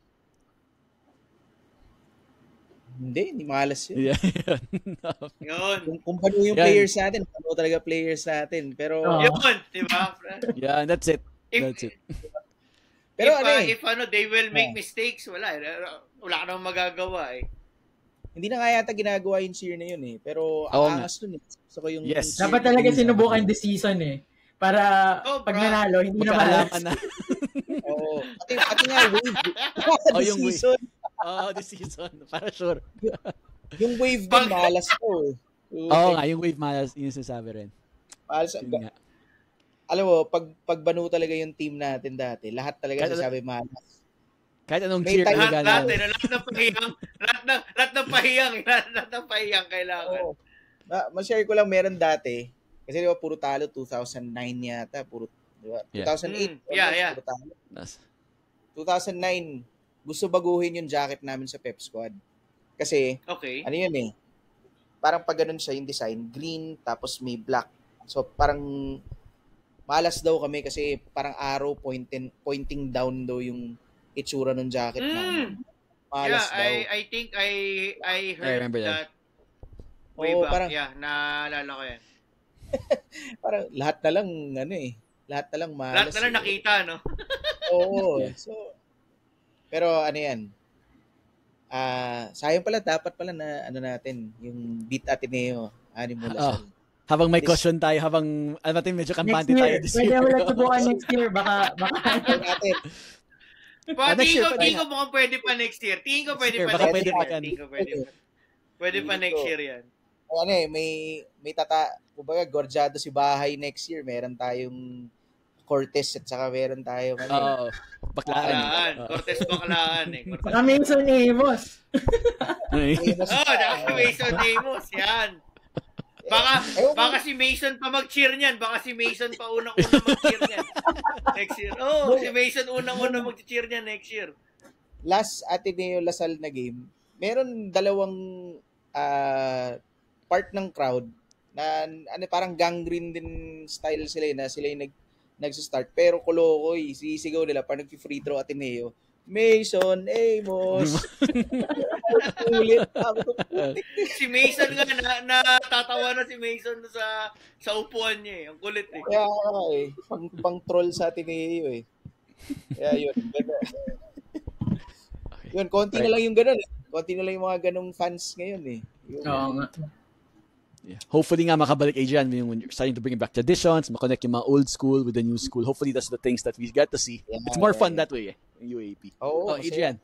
D: Hindi malas yun.
A: Yeah.
B: Yun.
D: Kung paano yung players natin, paano talaga players natin. Pero,
B: Yun, di ba?
A: Yeah, that's it.
D: Pero
B: if they will make mistakes, wala ka nang magagawa eh.
D: Hindi na nga yata ginagawa yung cheer na yun eh. Pero ang angas nun eh. Gusto ko yung
C: dapat talaga sinubukan this season eh. Para pag nanalo, hindi na malas.
D: Oo. Pati nga wave.
A: Yung
D: season.
A: This season. Para sure.
D: Yung wave din malas ko eh.
A: Nga, yung wave malas, yun sinasabi rin.
D: Malas. Alam mo, pag banu talaga yung team natin dati, lahat talaga sasabi malas.
A: Kahit anong cheer
B: lahat ng pahiyang kailangan.
D: Ma-share ko lang meron dati. Kasi di ba puro talo 2009 yata, puro di ba? 2008.
B: Yeah.
D: Puro talo. 2009 gusto baguhin yung jacket namin sa Pep Squad. Kasi ano yun eh. Parang pag ganun siya yung design, green tapos may black. So parang malas daw kami kasi parang arrow pointing down daw yung itsura ng jacket namin. Malas daw.
B: I think I heard that. Way back. Parang, naalala ko yan.
D: Parang lahat na lang lahat na lang malas.
B: Lahat na lang nakita, no?
D: Oo. So, pero ano yan? Sayang pala, dapat pala na natin, yung beat Ateneo, Animo Lasal.
A: Habang may question tayo, habang medyo kampante tayo this year.
C: Pwede wala subukan next year, baka
D: natin.
B: Tingin ko mukhang pwede pa next year. Tingin ko pwede pa next year. Pwede pa next year yan.
D: May kumbaga, gorjado si bahay next year. Meron tayong Cortez at saka meron tayong
B: Baklaan. Cortez Baklaan eh.
C: Saka Mason Amos.
B: Mason Amos. Yan. Baka si Mason pa mag-cheer niyan. Baka si Mason pa unang-unang mag-cheer niyan. Next year. Si Mason unang-unang mag-cheer niyan next year.
D: Last Ateneo Lasal na game, meron dalawang part ng crowd na parang gangrene din style sila na sila yung nagsa-start. Pero kolokoy, sisigaw nila parang nag-free throw Ateneo. Mason Amos.
B: Si Mason nga natatawa na si Mason sa upuan niya eh. Ang kulit eh.
D: Kaya pang troll sa Ateneo eh. Kaya yun. Yun, konti na lang yung ganun eh. Konti na lang yung mga ganung fans ngayon eh.
C: Oo nga.
A: Yeah. Hopefully nga makabalik Adrian when you're starting to bring back traditions, makonnect yung mga old school with the new school. Hopefully that's the things that we get to see. Yeah, it's more fun that way in UAP. Adrian.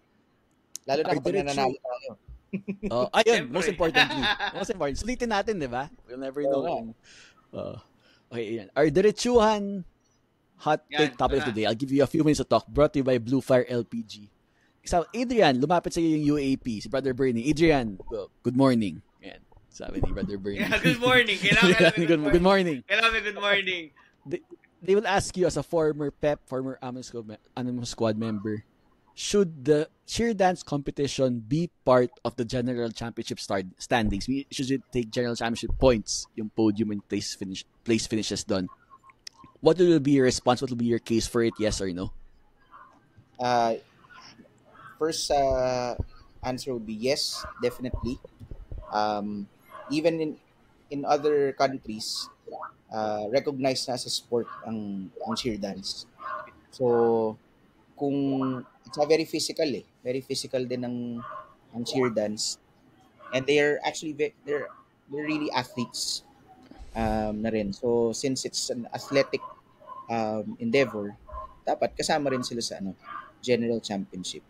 D: Lalo na kapag nananalo tayo.
A: Ayun, most importantly. Sulitin natin, di ba? We'll never know. Okay, Adrian. Our Diretsuhan hot take topic of the day. I'll give you a few minutes to talk. Brought to you by Blue Fire LPG. So, Adrian, lumapit sa iyo yung UAP, si Brother Bernie. Adrian, good morning. Ayan, sabi ni Brother Bernie.
B: Yeah, good morning. Good morning. Good morning.
A: They will ask you as a former Animo Squad member, should the cheer dance competition be part of the general championship standings? Should it take general championship points, yung podium and place finishes done? What will be your response? What will be your case for it? Yes or no?
D: First answer would be yes, definitely. Even in other countries, recognized na as a sport ang cheer dance. So, kung it's very physical very physical din ang cheer dance. And they're actually they're really athletes na rin. So since it's an athletic endeavor, dapat kasama rin sila sa general championship.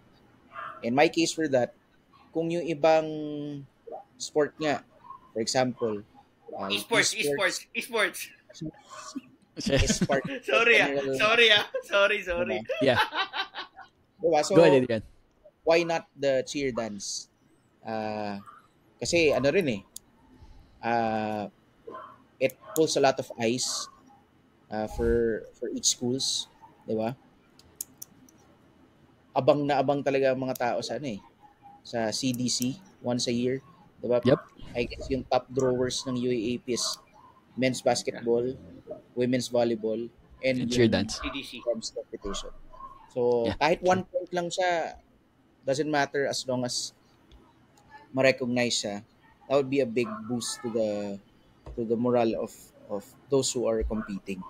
D: In my case for that, kung yung ibang sport nga, for example,
B: Esports.
D: Esport.
B: Sorry.
A: Yeah.
D: Diba? So,
A: Go ahead, Adrian.
D: why not the cheer dance? Kasi rin it pulls a lot of eyes for each schools, di ba? Abang na abang talaga ang mga tao sa sa CDC once a year, di ba?
A: Yep.
D: I guess yung top drawers ng UAAP is men's basketball, women's volleyball, and
A: cheer
D: yung
A: dance.
B: CDC.
D: dance competition. So, kahit 1 point lang siya, doesn't matter as long as ma-recognize siya. That would be a big boost to the morale of those who are competing.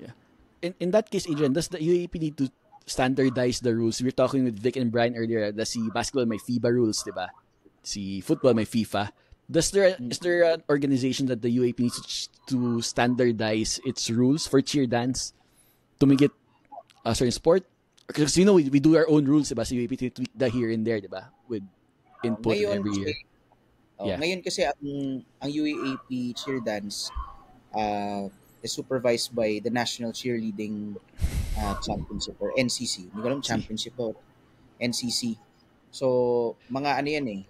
A: Yeah. In that case, Adrian, does the UAP need to standardize the rules? We were talking with Vic and Brian earlier that si basketball may FIBA rules, di ba? Si football may FIFA. Is there an organization that the UAP needs to standardize its rules for cheer dance to make it a certain sport? Because we do our own rules, diba? So UAP to tweak the here and there, diba? With input every year.
D: Ngayon kasi ang UAAP cheer dance is supervised by the National Cheerleading Championship or NCC. Hindi ko alam championship o NCC. So, mga yan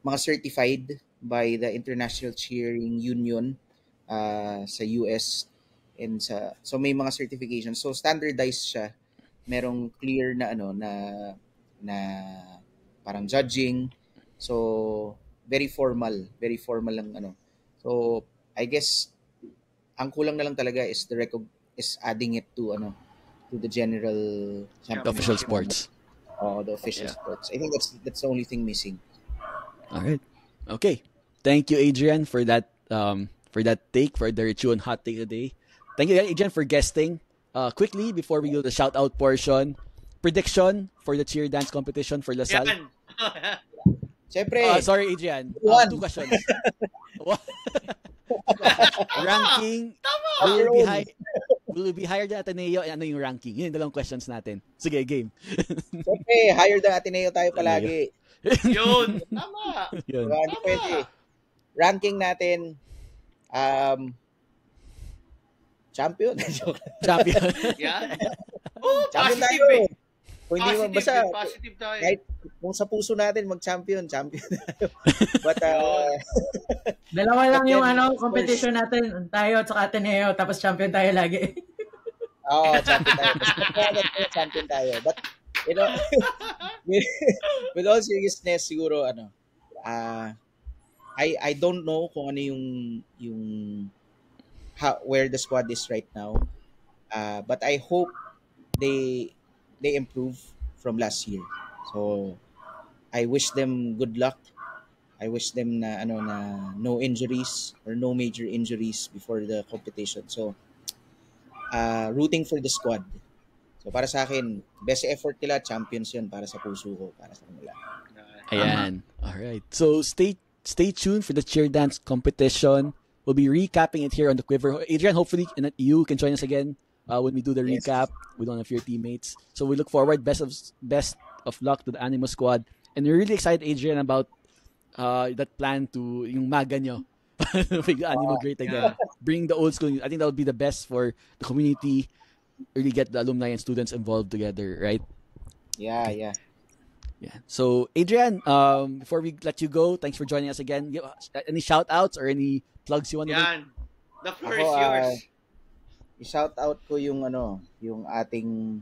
D: mga certified by the International Cheering Union sa US and so may mga certifications. So standardized siya. Merong clear na na parang judging. So very formal ang So I guess ang kulang na lang talaga is is adding it to the general
A: The official sports.
D: The official sports. I think that's the only thing missing.
A: All right. Okay. Thank you, Adrian, for that take, for the Richuan hot take today. Thank you, Adrian, for guesting. Quickly, before we go to the shout-out portion, prediction for the cheer dance competition for Lasal.
D: Siyempre.
A: Sorry, Adrian. 2 questions. Ranking. Will be higher than Ateneo? And ano yung ranking? Yun yung 2 questions natin. Sige, game.
D: Siyempre, higher than Ateneo tayo palagi.
B: Yun. Tama.
A: Yun.
D: Diba? Hindi pwede. Ranking natin, champion.
A: Champion.
B: Yan.
D: Champion
B: Positive
D: tayo.
B: eh.
D: Kung hindi mo basta,
B: Positive tayo.
D: kahit kung sa puso natin mag-champion tayo. But,
C: dalawa lang
D: but
C: yung
D: then,
C: competition natin. Tayo at saka Ateneo, tapos champion tayo lagi.
D: champion tayo. Champion tayo. But, with all seriousness, siguro, I don't know kung ano yung where the squad is right now. But I hope they improve from last year. So I wish them good luck. I wish them na no injuries or no major injuries before the competition. So rooting for the squad. So para sa akin, best effort nila, champions 'yun para sa puso ko, para sa kanila.
A: Ayan. All right. So stay tuned for the cheer dance competition. We'll be recapping it here on the Quiver. Adrian, hopefully you can join us again when we do the recap with one of your teammates. So we look forward. Best of luck to the Animo squad. And we're really excited, Adrian, about that plan to yung maga nyo. Make the Animo great again. Bring the old school. I think that would be the best for the community. Really get the alumni and students involved together, right?
D: Yeah.
A: So, Adrian, before we let you go, thanks for joining us again. Any shout-outs or any plugs you want to make?
B: The floor is yours.
D: I-shout out ko yung yung ating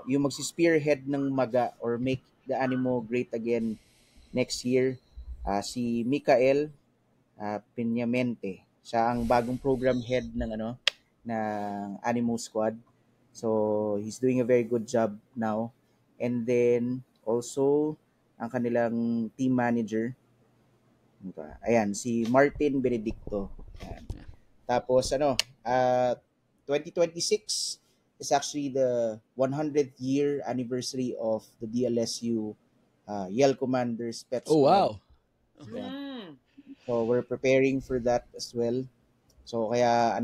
D: yung magsi-spearhead ng MAGA or Make the Animo Great Again next year, si Mikael Piñamente. Siya ang bagong program head ng Animo Squad. So he's doing a very good job now. And then also ang kanilang team manager, ayan, si Martin Benedicto. Ayan. Tapos 2026 is actually the 100th year anniversary of the DLSU Yell Commanders Pep
A: Oh,
D: Squad.
A: wow.
D: Yeah. So we're preparing for that as well. So kaya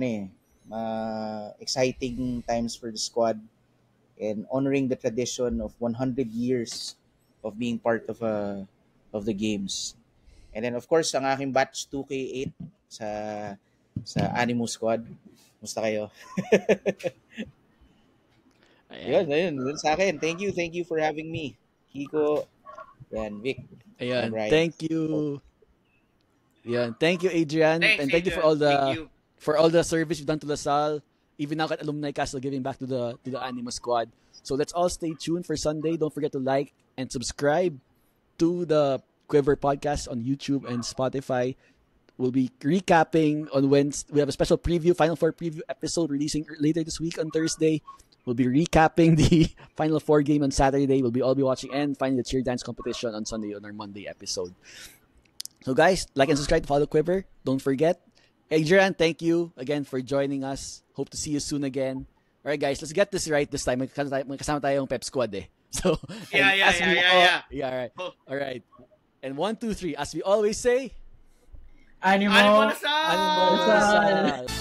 D: exciting times for the squad and honoring the tradition of 100 years of being part of the games. And then of course ang aking batch 2K8 sa Animo Squad. Musta kayo? Yun sa akin. Thank you for having me. Kiko, yan, Vic.
A: Ayan,
D: Brian.
A: thank you. Yan, thank you, Adrian.
B: Thanks,
A: and thank you
B: Adrian.
A: for all the service you've done to LaSalle. Even now at Alumni Castle, giving back to the Animo Squad. So let's all stay tuned for Sunday. Don't forget to like and subscribe to the Quiver podcast on YouTube and Spotify. We'll be recapping on Wednesday. We have a special preview, Final Four preview episode releasing later this week on Thursday. We'll be recapping the Final Four game on Saturday. We'll all be watching and finding the cheer dance competition on Sunday on our Monday episode. So guys, like and subscribe to follow Quiver. Don't forget. Adrian, thank you again for joining us. Hope to see you soon again. Alright guys, let's get this right this time. Magkasama tayong Pep Squad eh. So,
B: Yeah,
A: alright. Alright. And 1, 2, 3. As we always say,
C: Animo
B: Animo Lasal!
C: Lasal!